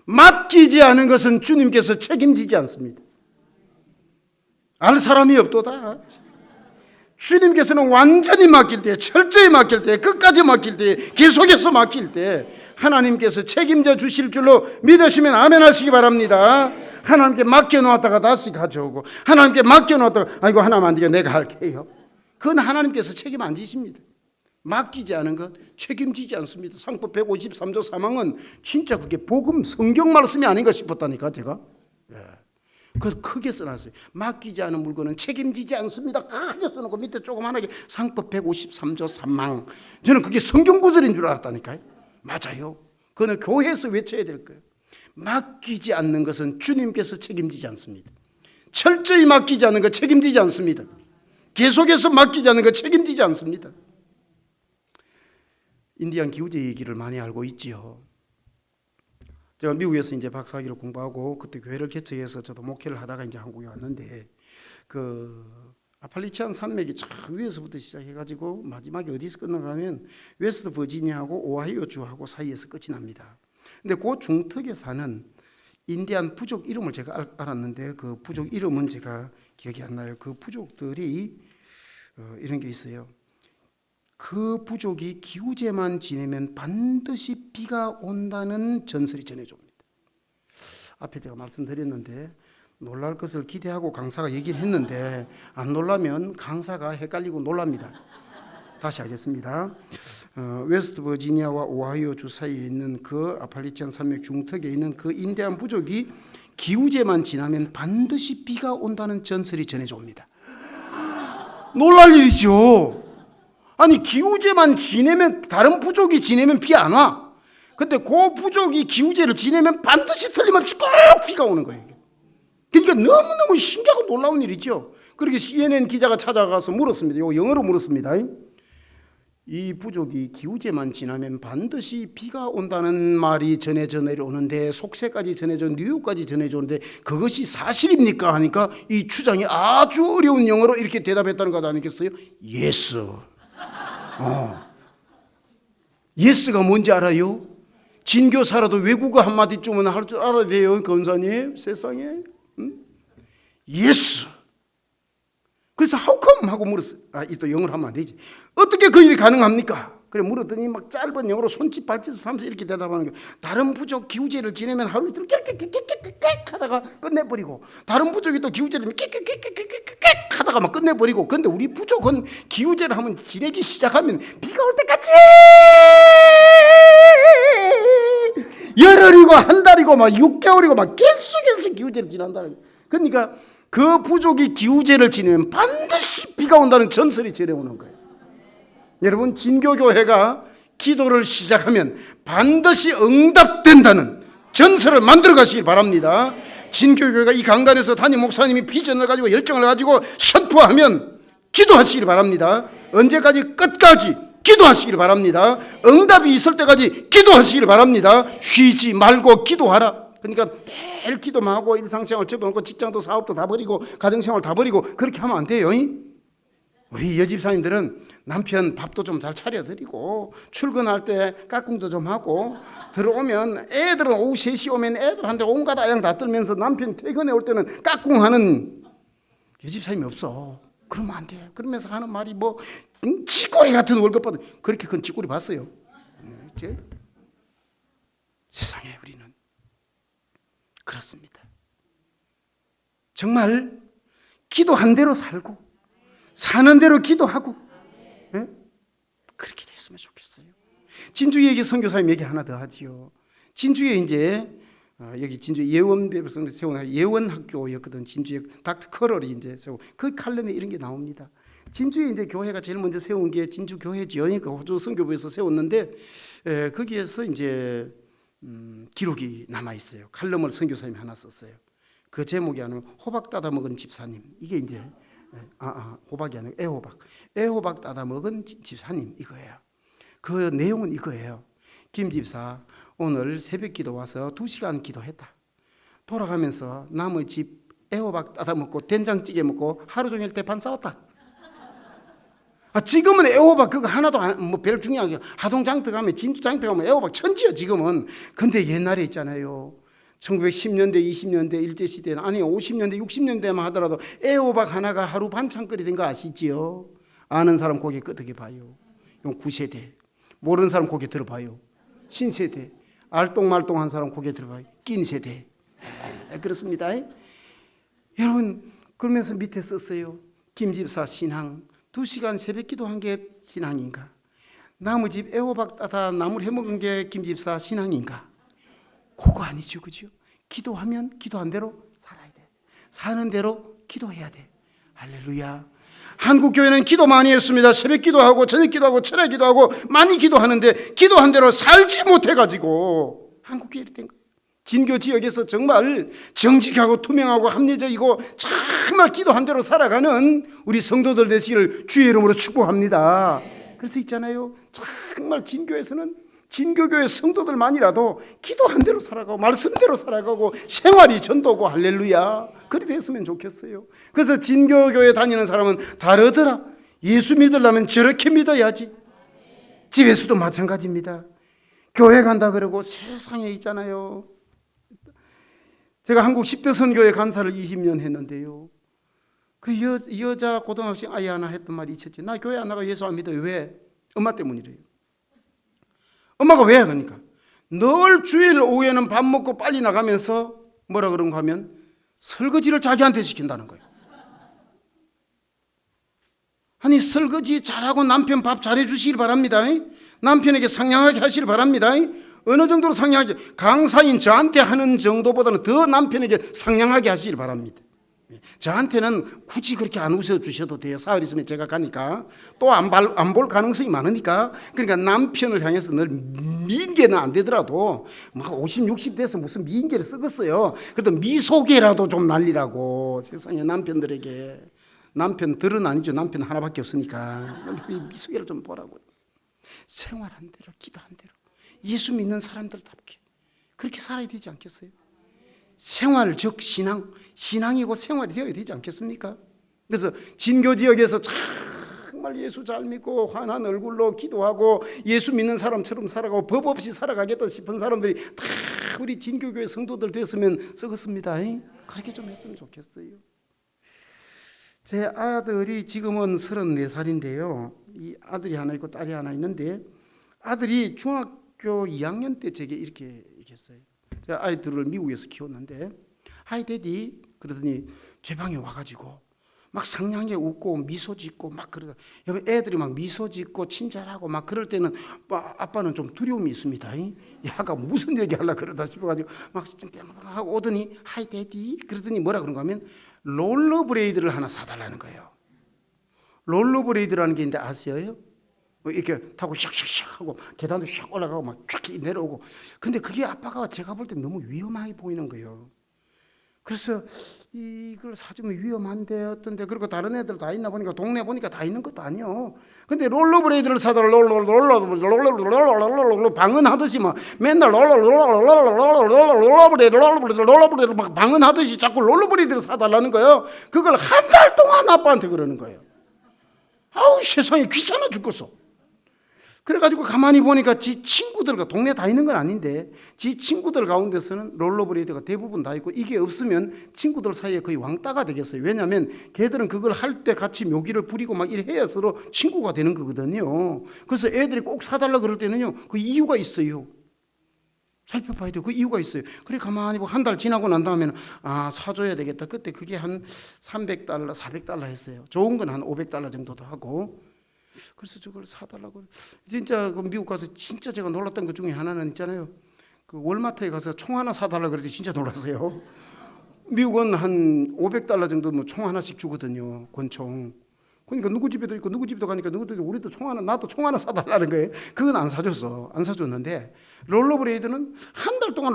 맡기지 않은 것은 주님께서 책임지지 않습니다. 알 사람이 없도다. 주님께서는 완전히 맡길 때, 철저히 맡길 때, 끝까지 맡길 때, 계속해서 맡길 때 하나님께서 책임져 주실 줄로 믿으시면 아멘 하시기 바랍니다. 하나님께 맡겨놓았다가 다시 가져오고, 하나님께 맡겨놓았다가 아이고 하나님 안 되게 내가 할게요. 그건 하나님께서 책임 안 지십니다. 맡기지 않은 것 책임지지 않습니다. 상법 153조 3항은 진짜 그게 복음 성경 말씀이 아닌가 싶었다니까 제가. 그걸 크게 써놨어요. 맡기지 않은 물건은 책임지지 않습니다. 크게 써놓고 밑에 조그만하게 상법 153조 3항. 저는 그게 성경 구절인 줄 알았다니까요. 맞아요. 그거는 교회에서 외쳐야 될 거예요. 맡기지 않는 것은 주님께서 책임지지 않습니다. 철저히 맡기지 않는 것 책임지지 않습니다. 계속해서 맡기지 않는 것 책임지지 않습니다. 인디안 기후제 얘기를 많이 알고 있지요. 제가 미국에서 이제 박사학위를 공부하고 그때 교회를 개척해서 저도 목회를 하다가 이제 한국에 왔는데 그 아팔리치안 산맥이 저 위에서부터 시작해가지고 마지막에 어디서 끝나가면 웨스트 버지니아하고 오하이오 주하고 사이에서 끝이 납니다. 근데 그 중턱에 사는 인디안 부족 이름을 제가 알았는데 그 부족 이름은 제가 기억이 안 나요. 그 부족들이 이런 게 있어요. 그 부족이 기후제만 지내면 반드시 비가 온다는 전설이 전해집니다. 앞에 제가 말씀드렸는데 놀랄 것을 기대하고 강사가 얘기를 했는데 안 놀라면 강사가 헷갈리고 놀랍니다. 다시 하겠습니다. 웨스트 버지니아와 오하이오 주 사이에 있는 그 아팔리치안 산맥 중턱에 있는 그 인디안 부족이 기후제만 지나면 반드시 비가 온다는 전설이 전해집니다. 놀랄 일이죠. 아니 기후제만 지내면 다른 부족이 지내면 비 안 와. 근데 그 부족이 기후제를 지내면 반드시 틀림없이 꼭 비가 오는 거예요. 그러니까 너무너무 신기하고 놀라운 일이죠. 그렇게 CNN 기자가 찾아가서 물었습니다. 이거 영어로 물었습니다. 이 부족이 기후제만 지나면 반드시 비가 온다는 말이 전해져 내려오는데 속세까지 전해져 뉴욕까지 전해져 오는데 그것이 사실입니까? 하니까 이 추장이 아주 어려운 영어로 이렇게 대답했다는 것 아니겠어요? Yes. 예스가 뭔지 알아요? 진교사라도 외국어 한마디쯤은 할 줄 알아야 돼요. 권사님 세상에. 예스. 그래서 how come 하고 물었어요. 또 영어로 하면 안 되지. 어떻게 그 일이 가능합니까? 그래 물었더니 막 짧은 영어로 손짓 발짓 하면서 이렇게 대답하는 거예요. 다른 부족 기후제를 지내면 하루 이틀 깨끗깨끗깨끗 하다가 끝내버리고 다른 부족이 또 기후제를 깨끗깨끗깨끗 하다가 막 끝내버리고 근데 우리 부족은 기후제를 하면 지내기 시작하면 비가 올 때까지 열흘이고 한 달이고 막 6개월이고 막 계속해서 기후제를 지난다는 거예요. 그러니까 그 부족이 기후제를 지내면 반드시 비가 온다는 전설이 전해오는 거예요. 여러분 진교교회가 기도를 시작하면 반드시 응답된다는 전설을 만들어 가시기 바랍니다. 진교교회가 이 강단에서 담임 목사님이 비전을 가지고 열정을 가지고 선포하면 기도하시기 바랍니다. 언제까지? 끝까지 기도하시기 바랍니다. 응답이 있을 때까지 기도하시기 바랍니다. 쉬지 말고 기도하라. 그러니까 매일 기도만 하고 일상생활 접어놓고 직장도 사업도 다 버리고 가정생활 다 버리고 그렇게 하면 안 돼요. 우리 여집사님들은 남편 밥도 좀 잘 차려드리고 출근할 때 까꿍도 좀 하고 들어오면 애들은 오후 3시 오면 애들한테 온갖 아양 다 떨면서 남편 퇴근해 올 때는 까꿍하는 여집사님이 없어. 그러면 안 돼. 그러면서 하는 말이 뭐 쥐꼬리 같은 월급 받은 그렇게 큰 쥐꼬리 봤어요. 세상에 우리는 그렇습니다. 정말 기도한 대로 살고 사는 대로 기도하고 네? 그렇게 됐으면 좋겠어요. 진주에 얘기 선교사님 얘기 하나 더 하지요. 진주에 이제 여기 진주 예원배에서 세운 예원학교였거든. 진주에 닥터 커럴이 이제 세우고 그 칼럼에 이런 게 나옵니다. 진주에 이제 교회가 제일 먼저 세운 게 진주 교회지요. 그러니까 호주 선교부에서 세웠는데 거기에서 이제 기록이 남아 있어요. 칼럼을 선교사님이 하나 썼어요. 그 제목이 아니면 호박 따다 먹은 집사님. 이게 이제 호박이 아니고 애호박 따다 먹은 집사님 이거예요. 그 내용은 이거예요. 김 집사 오늘 새벽 기도 와서 2시간 기도했다. 돌아가면서 남의 집 애호박 따다 먹고 된장찌개 먹고 하루 종일 대판 싸웠다. 지금은 애호박 그거 하나도 별 중요하게 하동장터 가면 진주장터 가면 애호박 천지야 지금은. 근데 옛날에 있잖아요. 1910년대 20년대 일제시대는 아니 50년대 60년대만 하더라도 애호박 하나가 하루 반찬거리 된 거 아시지요? 아는 사람 고개 끄덕여 봐요. 이건 9세대. 모르는 사람 고개 들어봐요. 신세대. 알똥말똥한 사람 고개 들어봐요. 낀 세대. 그렇습니다. 여러분 그러면서 밑에 썼어요. 김집사 신앙 2시간 새벽 기도한 게 신앙인가? 나무 집 애호박 따다 나물 해먹은 게 김집사 신앙인가? 그거 아니죠, 그죠? 기도하면 기도한 대로 살아야 돼. 사는 대로 기도해야 돼. 할렐루야. 한국 교회는 기도 많이 했습니다. 새벽 기도하고 저녁 기도하고 철야 기도하고 많이 기도하는데 기도한 대로 살지 못해가지고 한국 교회 된 거예요. 진교 지역에서 정말 정직하고 투명하고 합리적이고 정말 기도한 대로 살아가는 우리 성도들 되시기를 주의 이름으로 축복합니다. 그래서 있잖아요. 정말 진교에서는 진교교회 성도들만이라도 기도한 대로 살아가고 말씀대로 살아가고 생활이 전도고 할렐루야. 그렇게 했으면 좋겠어요. 그래서 진교교회 다니는 사람은 다르더라. 예수 믿으려면 저렇게 믿어야지. 집에서도 마찬가지입니다. 교회 간다 그러고 세상에 있잖아요. 제가 한국 10대 선교회 간사를 20년 했는데요. 그 여자 고등학생 아이 하나 했던 말이 있었지. 나 교회 안 나가 예수 안 믿어요. 왜? 엄마 때문이래요. 엄마가 왜? 그러니까 늘 주일 오후에는 밥 먹고 빨리 나가면서 뭐라 그런가 하면 설거지를 자기한테 시킨다는 거예요. 아니 설거지 잘하고 남편 밥 잘해 주시길 바랍니다. 남편에게 상냥하게 하시길 바랍니다. 어느 정도로 상냥하게? 강사인 저한테 하는 정도보다는 더 남편에게 상냥하게 하시길 바랍니다. 저한테는 굳이 그렇게 안 웃어주셔도 돼요. 사흘 있으면 제가 가니까 또 안 볼 가능성이 많으니까. 그러니까 남편을 향해서 늘 미인계는 안 되더라도 막 50, 60 돼서 무슨 미인계를 쓰겠어요. 그래도 미소계라도 좀 날리라고. 세상에 남편들에게. 남편들은 아니죠. 남편 하나밖에 없으니까 미소계를 좀 보라고요. 생활한 대로 기도한 대로 예수 믿는 사람들답게 그렇게 살아야 되지 않겠어요? 생활 즉 신앙, 신앙이고 생활이 되어야 되지 않겠습니까? 그래서 진교 지역에서 정말 예수 잘 믿고 환한 얼굴로 기도하고 예수 믿는 사람처럼 살아가고 법 없이 살아가겠다 싶은 사람들이 다 우리 진교교회 성도들 됐으면 썩었습니다. 그렇게 좀 했으면 좋겠어요. 제 아들이 지금은 34살인데요. 이 아들이 하나 있고 딸이 하나 있는데 아들이 중학교 2학년 때 제게 이렇게 얘기했어요. 제가 아이들을 미국에서 키웠는데 하이 데디 그러더니 제 방에 와가지고 막 상냥하게 웃고 미소 짓고 막 그러다. 애들이 막 미소 짓고 친절하고 막 그럴 때는 아빠는 좀 두려움이 있습니다. 야가 무슨 얘기 하려고 그러다 싶어가지고 막 하고 오더니 하이 데디 그러더니 뭐라 그런가 하면 롤러브레이드를 하나 사달라는 거예요. 롤러브레이드라는 게 있는데 아세요? 이렇게 타고 샥샥샥 하고 계단도 샥 올라가고 막 쫙 내려오고. 근데 그게 아빠가 제가 볼 때 너무 위험하게 보이는 거예요. 그래서 이걸 사주면 위험한데 어떤데. 그리고 다른 애들 다 있나 보니까 동네 보니까 다 있는 것도 아니요. 근데 롤러브레이드를 사달라 롤러 방언하듯이 막 맨날 롤러브레이드 막 방언하듯이 자꾸 롤러브레이드를 사달라는 거예요. 그걸 한 달 동안 아빠한테 그러는 거예요. 아우 세상에 귀찮아 죽겠어. 그래가지고 가만히 보니까 지 친구들과 동네 다 있는 건 아닌데 지 친구들 가운데서는 롤러브레이드가 대부분 다 있고 이게 없으면 친구들 사이에 거의 왕따가 되겠어요. 왜냐하면 걔들은 그걸 할 때 같이 묘기를 부리고 막 이래 해야 서로 친구가 되는 거거든요. 그래서 애들이 꼭 사달라 그럴 때는요 그 이유가 있어요. 살펴봐야 돼요. 그 이유가 있어요. 그래 가만히 보고 한 달 지나고 난 다음에는 아 사줘야 되겠다. 그때 그게 한 $300, $400 했어요. 좋은 건 한 $500 정도도 하고. 그래서 저걸 사달라고. 진짜 그 미국 가서 진짜 제가 놀랐던 것 중에 하나는 있잖아요. 그 월마트에 가서 총 하나 사달라 그랬더니 진짜 놀랐어요. 미국은 한 $500 정도 뭐 총 하나씩 주거든요. 권총. 그러니까 누구 집에도 있고 누구 집에도 가니까 누구도 우리도 총 하나 나도 총 하나 사달라는 거예요. 그건 안 사줬어. 안 사줬는데 롤러브레이드는 한 달 동안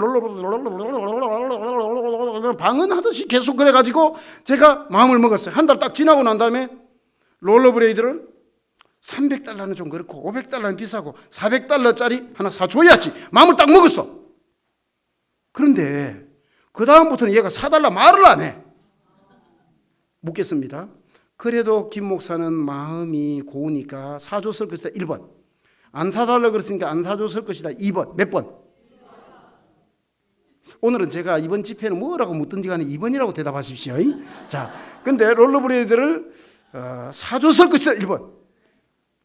방언하듯이 계속 그래가지고 제가 마음을 먹었어요. 한 달 딱 지나고 난 다음에 롤러브레이드를 $300는 좀 그렇고 $500는 비싸고 $400짜리 하나 사줘야지 마음을 딱 먹었어. 그런데 그 다음부터는 얘가 사달라 말을 안 해. 묻겠습니다. 그래도 김 목사는 마음이 고우니까 사줬을 것이다 1번. 안 사달라고 그랬으니까 안 사줬을 것이다 2번. 몇 번? 오늘은 제가 이번 집회는 뭐라고 묻든지 간에 2번이라고 대답하십시오. 자, 근데 롤러브레이드를 사줬을 것이다 1번.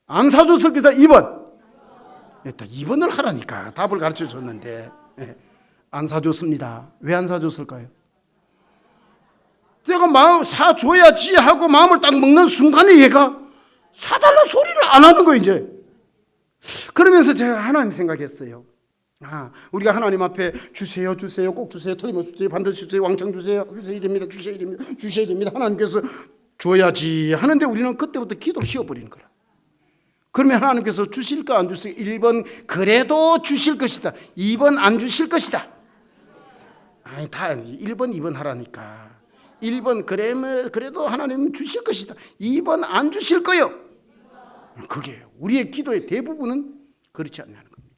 안 사줬을 것이다 2번. 2번을 하라니까 답을 가르쳐 줬는데 안 사줬습니다. 왜 안 사줬을까요? 내가 마음 사줘야지 하고 마음을 딱 먹는 순간에 얘가 사달라 소리를 안 하는 거예요 이제. 그러면서 제가 하나님 생각했어요. 우리가 하나님 앞에 주세요 주세요 꼭 주세요 틀림없이 주세요 반드시 주세요 왕창 주세요 주셔야 됩니다 주셔야 됩니다 주셔야 됩니다 하나님께서 줘야지 하는데 우리는 그때부터 기도를 쉬어버리는 거라. 그러면 하나님께서 주실까 안 주실까? 1번 그래도 주실 것이다 2번 안 주실 것이다. 아니 다 1번 2번 하라니까. 1번 그래도 하나님은 주실 것이다 2번 안 주실 거요. 그게 우리의 기도의 대부분은 그렇지 않냐는 겁니다.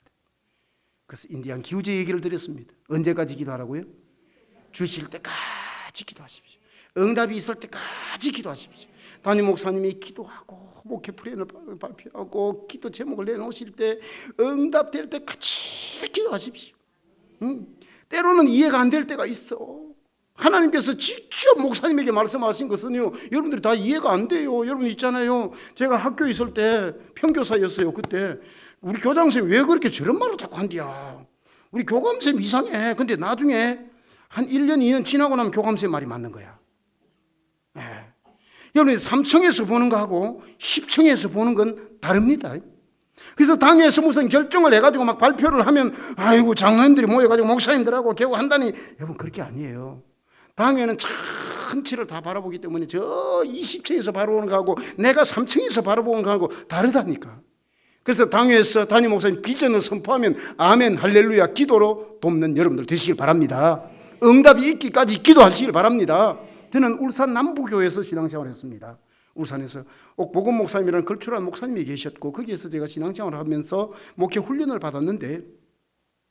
그래서 인디안 기후제 얘기를 드렸습니다. 언제까지 기도하라고요? 주실 때까지 기도하십시오. 응답이 있을 때까지 기도하십시오. 담임 목사님이 기도하고 목회 프레임을 발표하고 기도 제목을 내놓으실 때 응답될 때까지 기도하십시오. 때로는 이해가 안 될 때가 있어. 하나님께서 직접 목사님에게 말씀하신 것은요 여러분들이 다 이해가 안 돼요. 여러분 있잖아요, 제가 학교에 있을 때 평교사였어요. 그때 우리 교장선생님 왜 그렇게 저런 말을 자꾸 한디야. 우리 교감선생님 이상해. 근데 나중에 한 1년 2년 지나고 나면 교감선생님 말이 맞는 거야. 여러분이 3층에서 보는 거하고 10층에서 보는 건 다릅니다. 그래서 당에서 무슨 결정을 해가지고 막 발표를 하면 아이고 장로님들이 모여가지고 목사님들하고 개고한다니, 여러분 그렇게 아니에요. 당에는 전체를 다 바라보기 때문에 저 20층에서 바라보는 거하고 내가 3층에서 바라보는 거하고 다르다니까. 그래서 당에서 담임 목사님 비전을 선포하면 아멘 할렐루야 기도로 돕는 여러분들 되시길 바랍니다. 응답이 있기까지 기도하시길 바랍니다. 저는 울산 남부교회에서 신앙생활을 했습니다. 울산에서 옥복음 목사님이라는 걸출한 목사님이 계셨고 거기에서 제가 신앙생활을 하면서 목회 훈련을 받았는데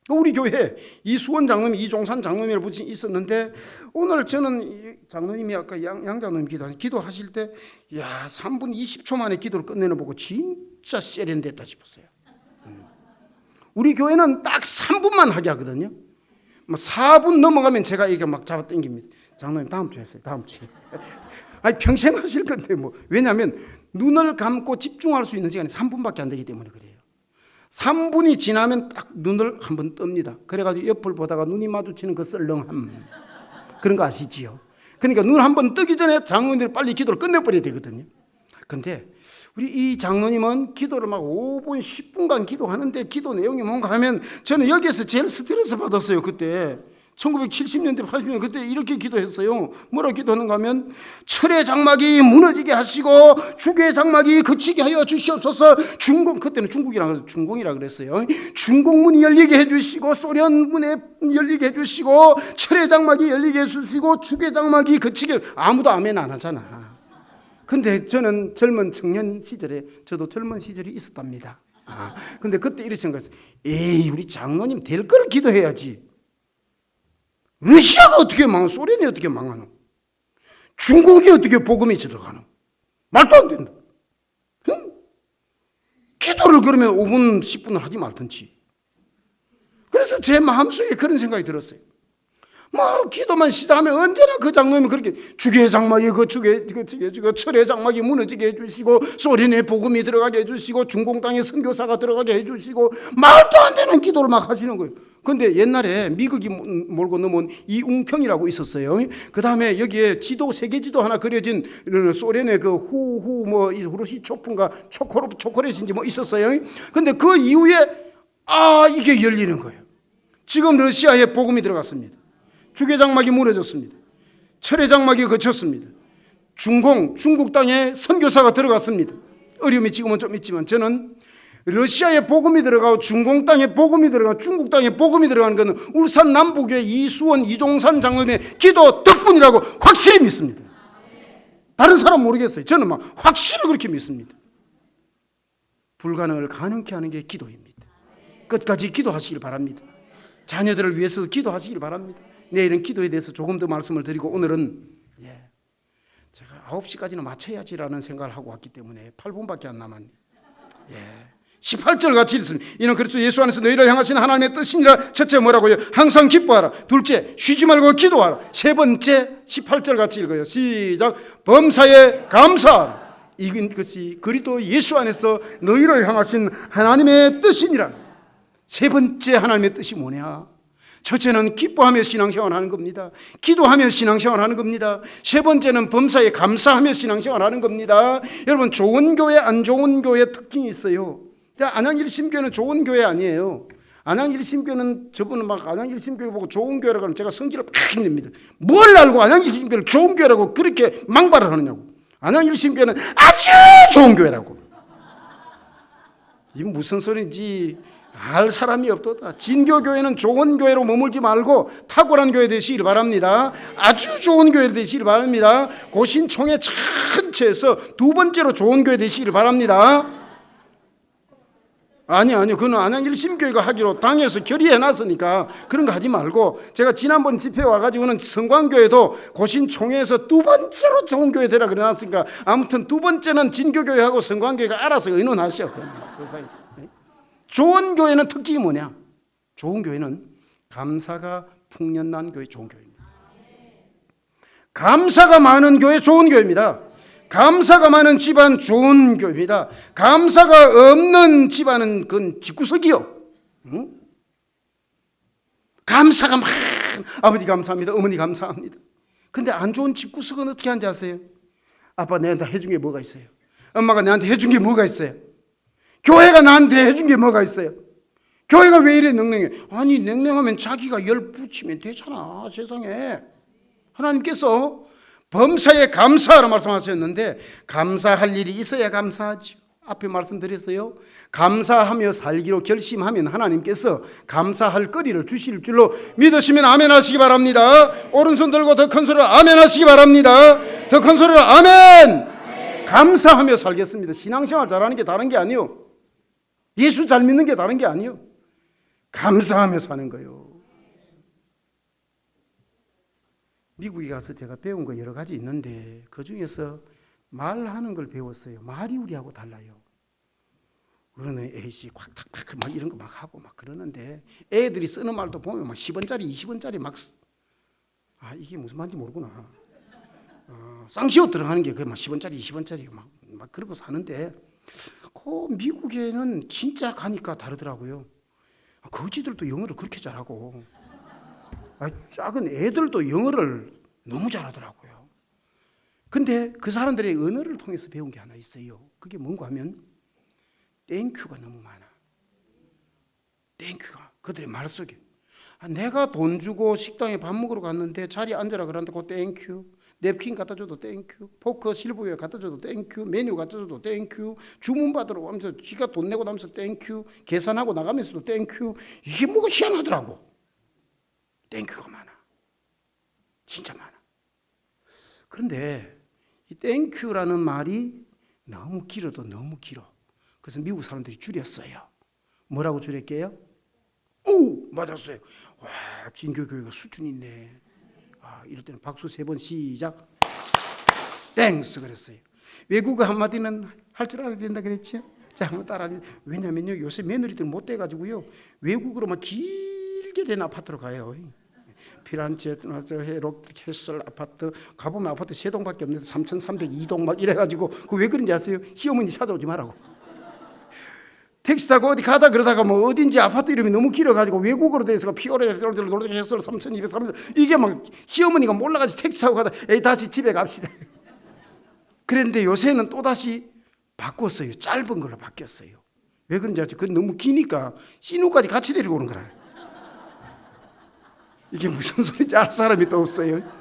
우리 교회 이수원 장로님, 이종산 장로님을 붙인 있었는데 오늘 저는 장로님이 아까 양 장로님 기도하실 때 야 3분 20초 만에 기도를 끝내는 보고 진짜 세련됐다 싶었어요. 우리 교회는 딱 3분만 하게 하거든요. 4분 넘어가면 제가 이렇게 막 잡아 당깁니다. 장로님 다음 주에 했어요. 다음 주에. 아니 평생 하실 건데 뭐. 왜냐하면 눈을 감고 집중할 수 있는 시간이 3분밖에 안 되기 때문에 그래요. 3분이 지나면 딱 눈을 한번 뜹니다. 그래가지고 옆을 보다가 눈이 마주치는 그 썰렁함, 그런 거 아시지요? 그러니까 눈 한번 뜨기 전에 장로님들이 빨리 기도를 끝내버려야 되거든요. 근데 우리 이 장로님은 기도를 막 5분 10분간 기도하는데 기도 내용이 뭔가 하면 저는 여기에서 제일 스트레스 받았어요. 그때 1970년대 80년대 그때 이렇게 기도했어요. 뭐라 기도하는가 하면 철의 장막이 무너지게 하시고 주의 장막이 그치게 하여 주시옵소서. 그때는 중공이라 그랬어요. 중공문이 열리게 해주시고 소련문에 열리게 해주시고 철의 장막이 열리게 해주시고 주의 장막이 그치게. 아무도 아멘 안 하잖아. 근데 저는 젊은 청년 시절에 저도 젊은 시절이 있었답니다. 근데 그때 이렇게 생각했어요. 에이 우리 장로님 될 걸 기도해야지. 러시아가 어떻게 망하노? 소련이 어떻게 망하노? 중국이 어떻게 복음이 들어가노? 말도 안 된다. 응? 기도를 그러면 5분 10분을 하지 말든지. 그래서 제 마음속에 그런 생각이 들었어요. 뭐 기도만 시작하면 언제나 그 장로님이 그렇게 주의 장막이 철의 장막이 무너지게 해주시고 소련의 복음이 들어가게 해주시고 중공 땅에 선교사가 들어가게 해주시고 말도 안 되는 기도를 막 하시는 거예요. 근데 옛날에 미국이 몰고 넘어온 이웅평이라고 있었어요. 그 다음에 여기에 지도 세계 지도 하나 그려진 소련의 그 뭐 후르시초프인가 초콜릿인지 뭐 있었어요. 근데 그 이후에 이게 열리는 거예요. 지금 러시아에 복음이 들어갔습니다. 주의 장막이 무너졌습니다. 철의 장막이 거쳤습니다. 중국 땅에 선교사가 들어갔습니다. 어려움이 지금은 좀 있지만 저는 러시아에 복음이 들어가고 중공 땅에 복음이 들어가고 중국 땅에 복음이 들어가는 것은 울산 남부교회 이수원 이종산 장로님의 기도 덕분이라고 확실히 믿습니다. 다른 사람 모르겠어요. 저는 막 확실히 그렇게 믿습니다. 불가능을 가능케 하는 게 기도입니다. 끝까지 기도하시길 바랍니다. 자녀들을 위해서 기도하시길 바랍니다. 내일은 기도에 대해서 조금 더 말씀을 드리고 오늘은 제가 9시까지는 맞춰야지라는 생각을 하고 왔기 때문에 8분밖에 안 남았네요. 18절 같이 읽습니다. 이는 그리스도 예수 안에서 너희를 향하신 하나님의 뜻이니라. 첫째 뭐라고요? 항상 기뻐하라. 둘째 쉬지 말고 기도하라. 세 번째 18절 같이 읽어요. 시작. 범사에 감사하라. 이것이 그리스도 예수 안에서 너희를 향하신 하나님의 뜻이니라. 세 번째 하나님의 뜻이 뭐냐? 첫째는 기뻐하며 신앙생활하는 겁니다. 기도하며 신앙생활하는 겁니다. 세 번째는 범사에 감사하며 신앙생활하는 겁니다. 여러분, 좋은 교회 안 좋은 교회 특징이 있어요. 안양일심교회는 좋은 교회 아니에요. 안양일심교회는 저분은 막 안양일심교회 보고 좋은 교회라고 하면 제가 성질을 팍 냅니다. 뭘 알고 안양일심교회를 좋은 교회라고 그렇게 망발을 하느냐고. 안양일심교회는 아주 좋은 교회라고. 이게 무슨 소리인지 알 사람이 없도다. 진교교회는 좋은 교회로 머물지 말고 탁월한 교회 되시길 바랍니다. 아주 좋은 교회 되시길 바랍니다. 고신총회 전체에서 두 번째로 좋은 교회 되시길 바랍니다. 아니요. 그거는 안양일심교회가 하기로 당에서 결의해놨으니까 그런 거 하지 말고, 제가 지난번 집회 와가지고는 성광교회도 고신총회에서 두 번째로 좋은 교회 되라 그래놨으니까 아무튼 두 번째는 진교교회하고 성광교회가 알아서 의논하시오. 좋은 교회는 특징이 뭐냐? 좋은 교회는 감사가 풍년난 교회, 좋은 교회입니다. 감사가 많은 교회, 좋은 교회입니다. 감사가 많은 집안, 좋은 교회입니다. 감사가 없는 집안은 그건 집구석이요. 응? 감사가 막 아버지 감사합니다, 어머니 감사합니다. 근데 안 좋은 집구석은 어떻게 하는지 아세요? 아빠 내한테 해준 게 뭐가 있어요? 엄마가 내한테 해준 게 뭐가 있어요? 교회가 나한테 해준 게 뭐가 있어요? 교회가 왜 이래 냉랭해? 아니, 냉랭하면 자기가 열 붙이면 되잖아. 세상에 하나님께서 범사에 감사하라 말씀하셨는데, 감사할 일이 있어야 감사하죠. 앞에 말씀드렸어요. 감사하며 살기로 결심하면 하나님께서 감사할 거리를 주실 줄로 믿으시면 아멘 하시기 바랍니다. 오른손 들고 더 큰 소리로 아멘 하시기 바랍니다. 더 큰 소리로 아멘. 감사하며 살겠습니다. 신앙생활 잘하는 게 다른 게 아니요, 예수 잘 믿는 게 다른 게 아니요, 감사하며 사는 거예요. 미국에 가서 제가 배운 거 여러 가지 있는데 그 중에서 말하는 걸 배웠어요. 말이 우리하고 달라요. 우리는 에이씨 콱탁탁 막 이런 거 막 하고 막 그러는데, 애들이 쓰는 말도 보면 막 10원짜리 20원짜리 막, 이게 무슨 말인지 모르구나. 쌍시옷 들어가는 게 그막 10원짜리 20원짜리 막 그러고 사는데, 그 미국에는 진짜 가니까 다르더라고요. 거지들도 영어를 그렇게 잘하고, 작은 애들도 영어를 너무 잘하더라고요. 근데 그 사람들의 언어를 통해서 배운 게 하나 있어요. 그게 뭔가 하면 땡큐가 너무 많아. 땡큐가 그들의 말 속에, 내가 돈 주고 식당에 밥 먹으러 갔는데 자리에 앉으라 그러는데 그 땡큐, 냅킨 갖다 줘도 땡큐, 포크 실버웨어 갖다 줘도 땡큐, 메뉴 갖다 줘도 땡큐, 주문 받으러 가면서 지가 돈 내고 나면서 땡큐, 계산하고 나가면서도 땡큐. 이게 뭐가 희한하더라고. 땡큐가 많아. 진짜 많아. 그런데 이 땡큐라는 말이 너무 길어도 너무 길어. 그래서 미국 사람들이 줄였어요. 뭐라고 줄였게요? 오! 맞았어요. 와, 진교교회가 수준이 있네. 이럴 때는 박수 3번 시작. 땡스 그랬어요. 외국어 한마디는 할 줄 알아야 된다 그랬죠? 자, 한번 따라하세요. 왜냐면요, 요새 며느리들 못 돼가지고요, 외국으로 막 길게 된 아파트로 가요. 피란체, 헤록, 캐슬 아파트 가보면 아파트 3동밖에 없는데 3,302동 막 이래가지고, 그 왜 그런지 아세요? 시어머니 찾아오지 말라고. 택시 타고 어디 가다 그러다가 뭐 어딘지 아파트 이름이 너무 길어가지고 외국어로 돼서 피오레, 캐슬 3,230 이게 막 시어머니가 몰라가지고 택시 타고 가다 에이 다시 집에 갑시다. 그런데 요새는 또다시 바꿨어요. 짧은 걸로 바뀌었어요. 왜 그런지 아죠? 그건 너무 기니까 신우까지 같이 데리고 오는 거라. 이게 무슨 소리인지 알 사람이 또 없어요.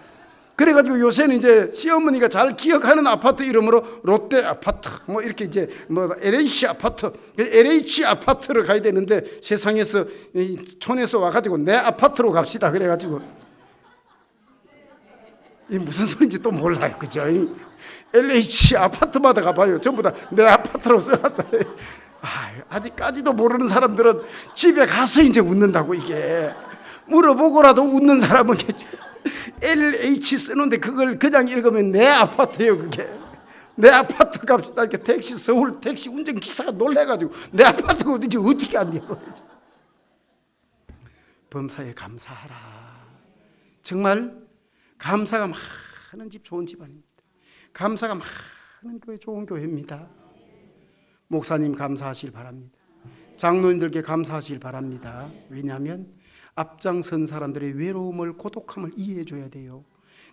그래가지고 요새는 이제 시어머니가 잘 기억하는 아파트 이름으로 롯데 아파트, 뭐 이렇게 이제 뭐 LH 아파트, LH 아파트를 가야 되는데 세상에서 촌에서 와가지고 내 아파트로 갑시다. 그래가지고 이 무슨 소리인지 또 몰라요, 그죠? LH 아파트마다 가봐요. 전부 다 내 아파트로 써놨잖아요. 아직까지도 모르는 사람들은 집에 가서 이제 웃는다고. 이게 물어보고라도 웃는 사람은 LH 쓰는데 그걸 그냥 읽으면 내 아파트예요. 그게 내 아파트 값이다. 이렇게 택시 서울 택시 운전기사가 놀래가지고 내 아파트가 어디지 어떻게 안냐고. 범사에 감사하라. 정말 감사가 많은 집 좋은 집안입니다. 감사가 많은 교회 좋은 교회입니다. 목사님 감사하시길 바랍니다. 장로님들께 감사하시길 바랍니다. 왜냐하면 앞장선 사람들의 외로움을 고독함을 이해해 줘야 돼요.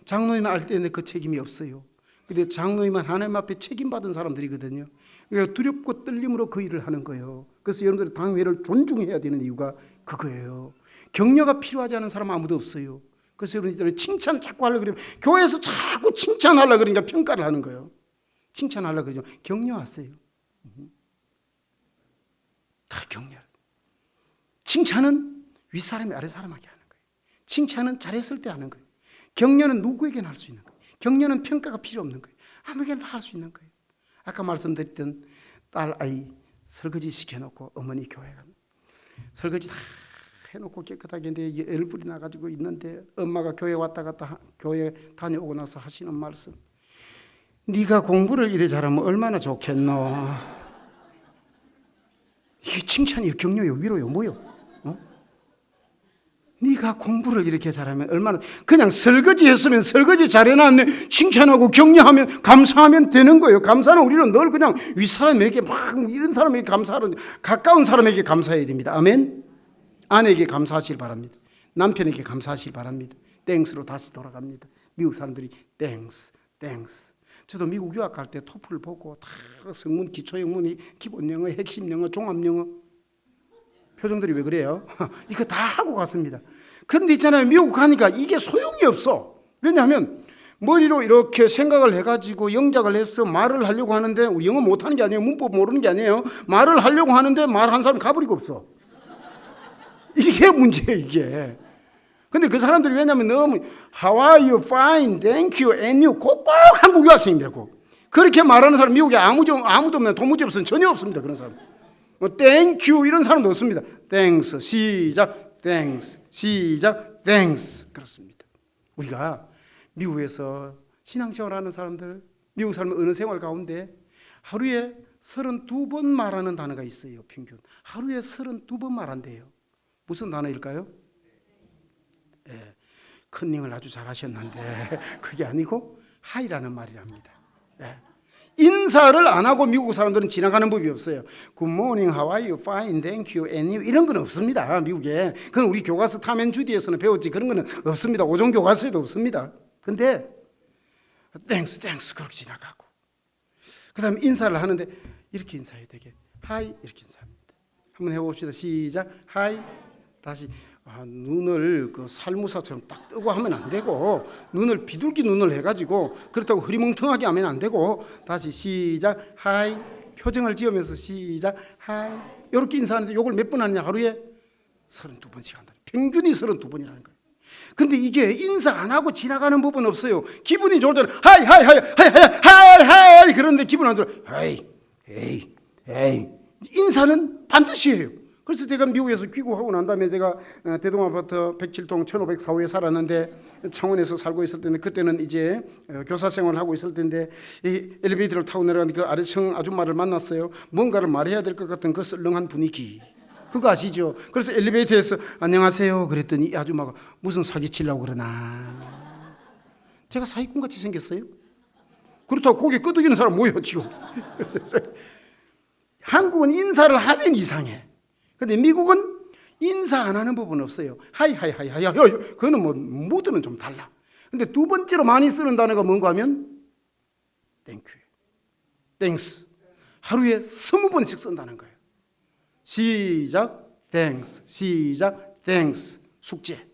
장로님 알 때는 그 책임이 없어요. 근데 장로님은 하나님 앞에 책임받은 사람들이거든요. 그러니까 두렵고 떨림으로 그 일을 하는 거예요. 그래서 여러분들이 당회를 존중해야 되는 이유가 그거예요. 격려가 필요하지 않은 사람 아무도 없어요. 그래서 여러분들이 칭찬 자꾸 하려고 그러면 교회에서 자꾸 칭찬하려고 그러니까 평가를 하는 거예요. 칭찬하려고 그러죠. 격려하세요. 다 격려. 칭찬은 윗사람이 아랫사람에게 하는 거예요. 칭찬은 잘했을 때 하는 거예요. 격려는 누구에게나 할 수 있는 거예요. 격려는 평가가 필요 없는 거예요. 아무에게나 다 할 수 있는 거예요. 아까 말씀드렸던 딸 아이 설거지 시켜놓고 어머니 교회 가면 설거지 다 해놓고 깨끗하게 했는데 열불이 나가지고 있는데 엄마가 교회 왔다 갔다 교회 다녀오고 나서 하시는 말씀, 네가 공부를 이래 잘하면 얼마나 좋겠노. 이게 칭찬이요, 격려요, 위로요, 뭐요? 네가 공부를 이렇게 잘하면 얼마나, 그냥 설거지 했으면 설거지 잘해놨네 칭찬하고 격려하면 감사하면 되는 거예요. 감사는 우리는 늘 그냥 윗사람에게 막 이런 사람에게 감사하는, 가까운 사람에게 감사해야 됩니다. 아멘. 아내에게 감사하시길 바랍니다. 남편에게 감사하시길 바랍니다. 땡스로 다시 돌아갑니다. 미국 사람들이 땡스 땡스. 저도 미국 유학 갈 때 토플 보고 다 성문, 기초 영문이, 기본 영어, 핵심 영어, 종합 영어. 표정들이 왜 그래요? 이거 다 하고 갔습니다. 그런데 있잖아요, 미국 가니까 이게 소용이 없어. 왜냐하면 머리로 이렇게 생각을 해가지고 영작을 해서 말을 하려고 하는데, 우리 영어 못하는 게 아니에요, 문법 모르는 게 아니에요, 말을 하려고 하는데 말한 사람 가버리고 없어. 이게 문제예요, 이게. 근데 그 사람들이 왜냐면 너무 How are you? Fine, thank you, and you 꼭 한국 유학생이 되고, 그렇게 말하는 사람 미국에 아무도 없는, 도무지 없으면 전혀 없습니다. 그런 사람. Thank you 이런 사람도 없습니다. Thanks 시작, Thanks 시작, Thanks. 그렇습니다. 우리가 미국에서 신앙생활하는 사람들, 미국 사람 어느 생활 가운데 하루에 32번 말하는 단어가 있어요. 평균 하루에 32번 말한대요. 무슨 단어일까요? 예, 컨닝을 아주 잘하셨는데 그게 아니고 하이라는 말이랍니다. 예. 인사를 안 하고 미국 사람들은 지나가는 법이 없어요. Good morning, how are you? Fine, thank you, and you. 이런 건 없습니다, 미국에. 그건 우리 교과서 탐앤주디에서는 배웠지, 그런 거는 없습니다. 오종 교과서에도 없습니다. 근데 thanks, thanks 그렇게 지나가고, 그 다음에 인사를 하는데 이렇게 인사해야 되게, hi 이렇게 인사합니다. 한번 해봅시다. 시작. hi. 다시 눈을 그 살무사처럼 딱 뜨고 하면 안 되고, 눈을 비둘기 눈을 해가지고 그렇다고 흐리멍텅하게 하면 안 되고, 다시 시작. 하이. 표정을 지으면서 시작. 하이. 이렇게 인사하는데 이걸 몇 번 하느냐? 하루에 32번씩 한다. 평균이 32번이라는 거예요. 근데 이게 인사 안 하고 지나가는 법은 없어요. 기분이 좋을 때는 하이 하이 하이 하이 하이 하이, 그런데 기분 안 좋을 때 하이 헤이 헤이. 인사는 반드시 해요. 그래서 제가 미국에서 귀국하고 난 다음에 제가 대동아파트 107동 1504호에 살았는데, 창원에서 살고 있을 때는, 그때는 이제 교사 생활을 하고 있을 때인데, 이 엘리베이터를 타고 내려가는데 그 아래층 아줌마를 만났어요. 뭔가를 말해야 될 것 같은 그 썰렁한 분위기, 그거 아시죠? 그래서 엘리베이터에서 안녕하세요 그랬더니 이 아줌마가 무슨 사기치려고 그러나, 제가 사기꾼같이 생겼어요? 그렇다고 고개 끄덕이는 사람 뭐예요 지금? 한국은 인사를 하면 이상해. 근데 미국은 인사 안 하는 법은 없어요. 하이 하이 하이 하이 하이. 그거는 뭐 모두는 좀 달라. 근데 두 번째로 많이 쓰는 단어가 뭔가 하면 땡큐, 땡스. 하루에 20번씩 쓴다는 거예요. 시작. 땡스. 시작. 땡스. 숙제.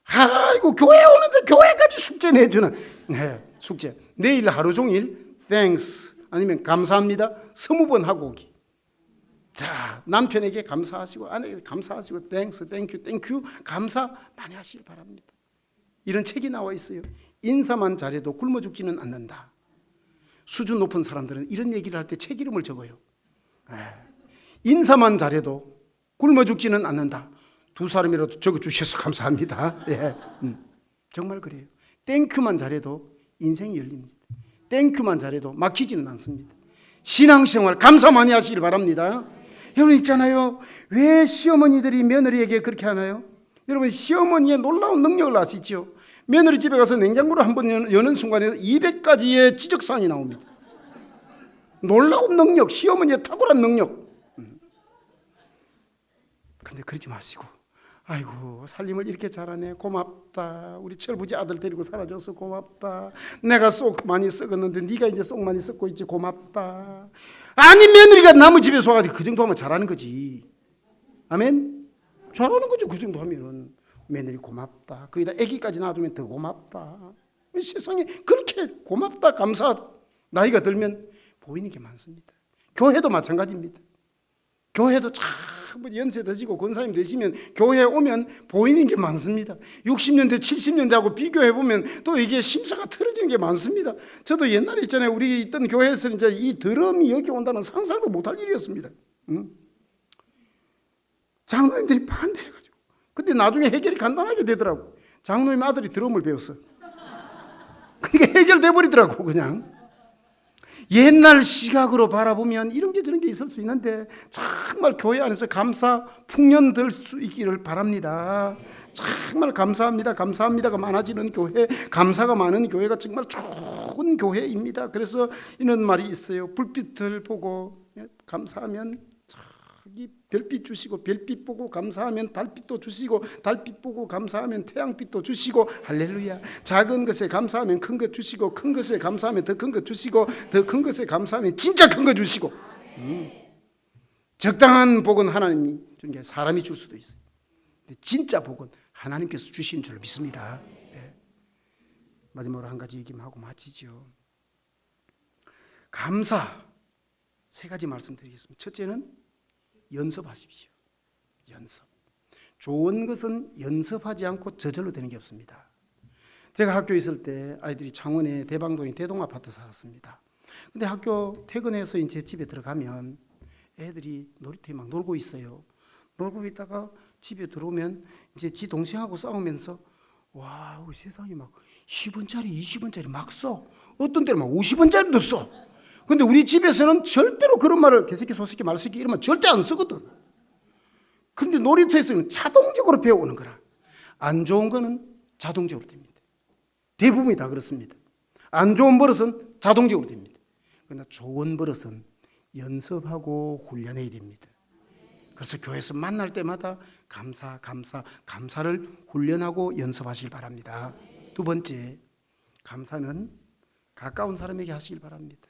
아이고 교회 오는데 교회까지 숙제 내주는, 네, 숙제. 내일 하루 종일 땡스 아니면 감사합니다 20번 하고 오기. 자, 남편에게 감사하시고 아내에게 감사하시고 땡스, 땡큐, 땡큐 감사 많이 하시길 바랍니다. 이런 책이 나와 있어요. 인사만 잘해도 굶어 죽지는 않는다. 수준 높은 사람들은 이런 얘기를 할 때 책 이름을 적어요. 인사만 잘해도 굶어 죽지는 않는다. 두 사람이라도 적어주셔서 감사합니다. 예. 정말 그래요. 땡큐만 잘해도 인생이 열립니다. 땡큐만 잘해도 막히지는 않습니다. 신앙생활 감사 많이 하시길 바랍니다. 여러분 있잖아요. 왜 시어머니들이 며느리에게 그렇게 하나요? 여러분 시어머니의 놀라운 능력을 아시죠? 며느리 집에 가서 냉장고를 한번 여는 순간에 200가지의 지적사항이 나옵니다. 놀라운 능력, 시어머니의 탁월한 능력. 근데 그러지 마시고, 아이고 살림을 이렇게 잘하네, 고맙다. 우리 철부지 아들 데리고 살아줘서 고맙다. 내가 쏙 많이 썩었는데 네가 이제 쏙 많이 썩고 있지, 고맙다. 아니 며느리가 남의 집에서 와가지고 그 정도 하면 잘하는 거지. 아멘. 잘하는 거죠. 그 정도 하면은 며느리 고맙다. 거기다 아기까지 낳아주면 더 고맙다. 세상에 그렇게 고맙다, 감사 나이가 들면 보이는 게 많습니다. 교회도 마찬가지입니다. 교회도 참 연세 드시고 권사님 되시면 교회에 오면 보이는 게 많습니다. 60년대 70년대하고 비교해보면 또 이게 심사가 틀어지는 게 많습니다. 저도 옛날에 있잖아요. 우리 있던 교회에서 이제 이 드럼이 여기 온다는 상상도 못할 일이었습니다. 장로님들이 반대해가지고. 근데 나중에 해결이 간단하게 되더라고. 장로님 아들이 드럼을 배웠어. 그러니까 해결돼 버리더라고. 그냥 옛날 시각으로 바라보면 이런 게 저런 게 있을 수 있는데 정말 교회 안에서 감사 풍년될 수 있기를 바랍니다. 정말 감사합니다, 감사합니다가 많아지는 교회, 감사가 많은 교회가 정말 좋은 교회입니다. 그래서 이런 말이 있어요. 불빛을 보고 감사하면 이 별빛 주시고, 별빛 보고 감사하면 달빛도 주시고, 달빛 보고 감사하면 태양빛도 주시고, 할렐루야. 작은 것에 감사하면 큰 것 주시고, 큰 것에 감사하면 더 큰 것 주시고, 더 큰 것에 감사하면 진짜 큰 것 주시고. 적당한 복은 하나님이 준 게 사람이 줄 수도 있어요. 근데 진짜 복은 하나님께서 주신 줄 믿습니다. 네. 마지막으로 한 가지 얘기만 하고 마치죠. 감사 세 가지 말씀드리겠습니다. 첫째는 연습하십시오. 연습. 좋은 것은 연습하지 않고 저절로 되는 게 없습니다. 제가 학교에 있을 때 아이들이 창원의 대방동에 대동아파트 살았습니다. 근데 학교 퇴근해서 이제 집에 들어가면 애들이 놀이터에 막 놀고 있어요. 놀고 있다가 집에 들어오면 이제 지 동생하고 싸우면서 와, 우리 세상에 막 10원짜리, 20원짜리 막 써. 어떤 때는 막 50원짜리도 써. 근데 우리 집에서는 절대로 그런 말을 개새끼 소새끼 말새끼 이런 말 절대 안 쓰거든. 근데 놀이터에서는 자동적으로 배워오는 거라. 안 좋은 거는 자동적으로 됩니다. 대부분이 다 그렇습니다. 안 좋은 버릇은 자동적으로 됩니다. 그러나 좋은 버릇은 연습하고 훈련해야 됩니다. 그래서 교회에서 만날 때마다 감사를 훈련하고 연습하시길 바랍니다. 두 번째, 감사는 가까운 사람에게 하시길 바랍니다.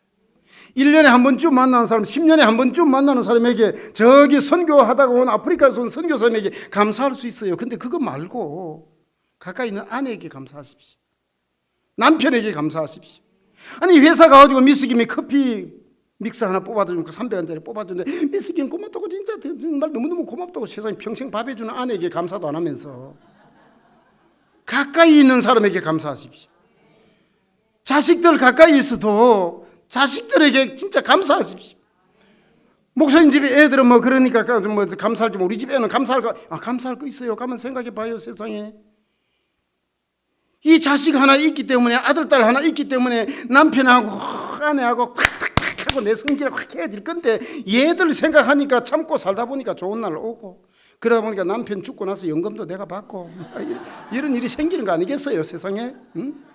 1년에 한 번쯤 만나는 사람, 10년에 한 번쯤 만나는 사람에게, 저기 선교하다가 온 아프리카에서 온 선교사님에게 감사할 수 있어요. 근데 그거 말고 가까이 있는 아내에게 감사하십시오. 남편에게 감사하십시오. 아니 회사 가가지고 미스김이 커피 믹스 하나 뽑아주니까 300원짜리 뽑아주는데 미스김 고맙다고, 진짜 정말 너무너무 고맙다고 세상에 평생 밥 해주는 아내에게 감사도 안 하면서 가까이 있는 사람에게 감사하십시오. 자식들 가까이 있어도 자식들에게 진짜 감사하십시오. 목사님 집에 애들은 뭐 그러니까 뭐 감사할지, 우리 집 애는 감사할 거 있어요. 가만 생각해 봐요. 세상에 이 자식 하나 있기 때문에, 아들 딸 하나 있기 때문에 남편하고 아내하고 팍팍팍 하고 내 성질이 확 헤어질 건데, 얘들 생각하니까 참고 살다 보니까 좋은 날 오고, 그러다 보니까 남편 죽고 나서 연금도 내가 받고 이런 일이 생기는 거 아니겠어요, 세상에? 응?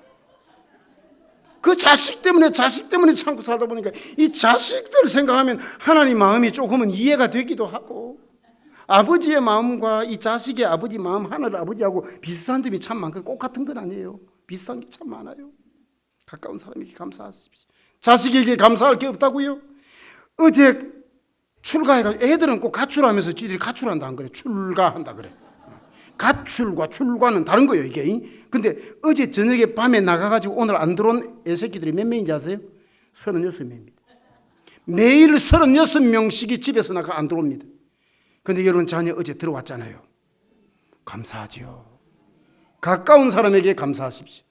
그 자식 때문에 참고 살다 보니까 이 자식들 생각하면 하나님 마음이 조금은 이해가 되기도 하고, 아버지의 마음과 이 자식의 아버지 마음, 하늘 아버지하고 비슷한 점이 참 많고, 꼭 같은 건 아니에요. 비슷한 게 참 많아요. 가까운 사람에게 감사하십시오. 자식에게 감사할 게 없다고요? 어제 출가해가지고, 애들은 꼭 가출하면서 지들이 가출한다 안 그래? 출가한다 그래. 가출과 출가는 다른 거예요, 이게. 근데 어제 저녁에 밤에 나가가지고 오늘 안 들어온 애새끼들이 몇 명인지 아세요? 36명입니다. 매일 36명씩이 집에서 나가 안 들어옵니다. 근데 여러분 자녀 어제 들어왔잖아요. 감사하지요. 가까운 사람에게 감사하십시오.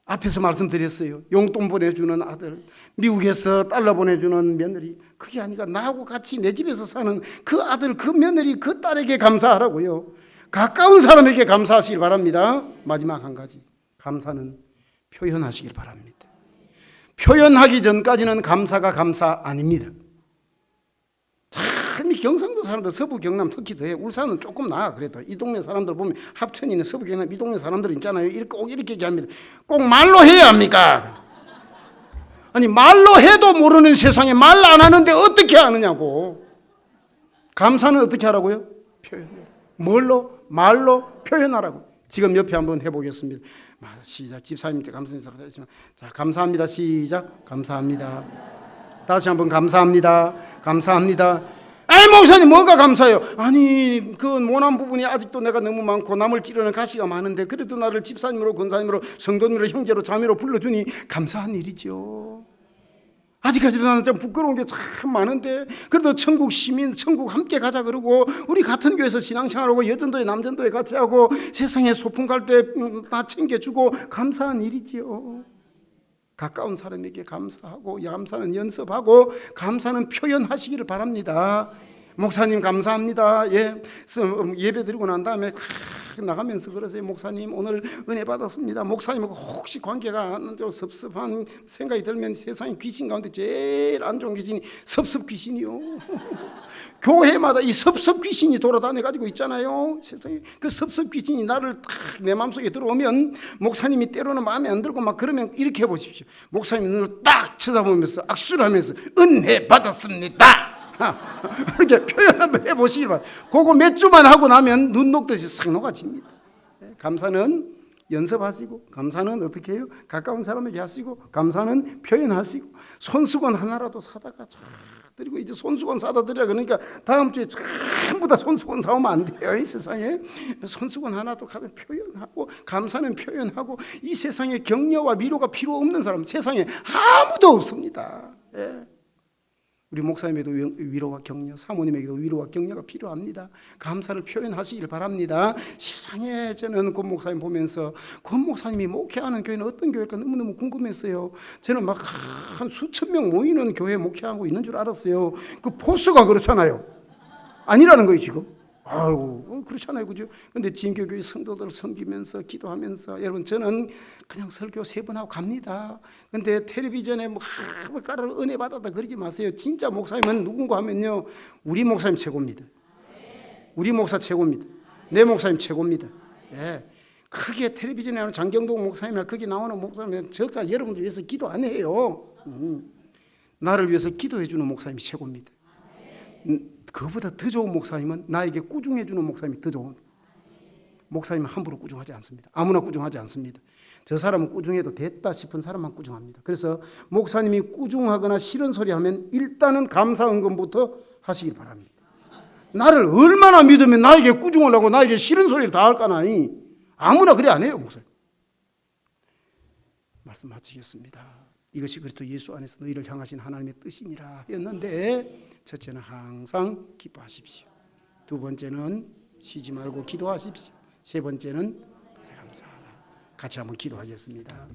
앞에서 말씀드렸어요. 용돈 보내주는 아들, 미국에서 달러 보내주는 며느리, 그게 아니라 나하고 같이 내 집에서 사는 그 아들, 그 며느리, 그 딸에게 감사하라고요. 가까운 사람에게 감사하시길 바랍니다. 마지막 한 가지, 감사는 표현하시길 바랍니다. 표현하기 전까지는 감사가 감사 아닙니다. 참 경상도 사람들, 서부 경남 특히 더해. 울산은 조금 나아. 그래도 이 동네 사람들 보면 합천이나 서부 경남 이 동네 사람들 있잖아요. 이렇게 꼭 이렇게 얘기합니다. 꼭 말로 해야 합니까? 아니 말로 해도 모르는 세상에 말 안 하는데 어떻게 하느냐고. 감사는 어떻게 하라고요? 표현. 뭘로? 말로 표현하라고. 지금 옆에 한번 해보겠습니다. 시작. 집사님 감사합니다. 자, 감사합니다. 시작. 감사합니다. 다시 한번 감사합니다. 감사합니다. 아이 목사님 뭐가 감사해요? 아니 그 모난 부분이 아직도 내가 너무 많고 남을 찌르는 가시가 많은데 그래도 나를 집사님으로 권사님으로 성도님으로 형제로 자매로 불러주니 감사한 일이죠. 아직까지도 나는 좀 부끄러운 게 참 많은데 그래도 천국 시민, 천국 함께 가자 그러고 우리 같은 교회에서 신앙생활하고 여전도에 남전도에 같이 하고 세상에 소풍 갈 때 다 챙겨주고 감사한 일이지요. 가까운 사람에게 감사하고 감사는 연습하고 감사는 표현하시기를 바랍니다. 목사님 감사합니다. 예배 드리고 난 다음에 나가면서 그러세요. 목사님 오늘 은혜 받았습니다. 목사님하고 혹시 관계가 안 되고 섭섭한 생각이 들면 세상에 귀신 가운데 제일 안 좋은 귀신이 섭섭 귀신이요. 교회마다 이 섭섭 귀신이 돌아다녀 가지고 있잖아요. 세상에 그 섭섭 귀신이 나를 딱 내 마음속에 들어오면 목사님이 때로는 마음에 안 들고 막 그러면 이렇게 해보십시오. 목사님 눈을 딱 쳐다보면서 악수를 하면서 은혜 받았습니다. 이렇게 표현 한번 해보시기 바랍니다. 그거 몇 주만 하고 나면 눈 녹듯이 싹 녹아집니다. 감사는 연습하시고 감사는 어떻게 해요? 가까운 사람에게 하시고 감사는 표현하시고 손수건 하나라도 사다가 쫙 드리고 이제 손수건 사다 드리라 그러니까 다음 주에 전부 다 손수건 사오면 안 돼요. 이 세상에 손수건 하나도 가면 표현하고 감사는 표현하고 이 세상에 격려와 위로가 필요 없는 사람 세상에 아무도 없습니다. 우리 목사님에도 위로와 격려, 사모님에게도 위로와 격려가 필요합니다. 감사를 표현하시길 바랍니다. 세상에 저는 권 목사님 보면서 권 목사님이 목회하는 교회는 어떤 교회일까 너무너무 궁금했어요. 저는 막 한 수천 명 모이는 교회 목회하고 있는 줄 알았어요. 그 포스가 그렇잖아요. 아니라는 거예요 지금. 아유 그렇잖아요, 그죠? 근데 진교교회 성도들 섬기면서 기도하면서 여러분 저는 그냥 설교 3번 하고 갑니다. 근데 텔레비전에 뭐 깔아 은혜 받았다 그러지 마세요. 진짜 목사님은 누군가 하면요 우리 목사님 최고입니다. 우리 목사 최고입니다. 내 목사님 최고입니다. 크게 텔레비전에 나오는 장경동 목사님이나 거기 나오는 목사님은 저가 여러분들 위해서 기도 안 해요. 나를 위해서 기도해 주는 목사님이 최고입니다. 그보다 더 좋은 목사님은 나에게 꾸중해 주는 목사님이 더 좋은. 목사님은 함부로 꾸중하지 않습니다. 아무나 꾸중하지 않습니다. 저 사람은 꾸중해도 됐다 싶은 사람만 꾸중합니다. 그래서 목사님이 꾸중하거나 싫은 소리 하면 일단은 감사 은금부터 하시길 바랍니다. 나를 얼마나 믿으면 나에게 꾸중을 하고 나에게 싫은 소리를 다 할까나니 아무나 그래 안 해요. 목사님 말씀 마치겠습니다. 이것이 그리스도 예수 안에서 너희를 향하신 하나님의 뜻이니라 했는데 첫째는 항상 기뻐하십시오. 두 번째는 쉬지 말고 기도하십시오. 세 번째는 감사하라. 같이 한번 기도하겠습니다.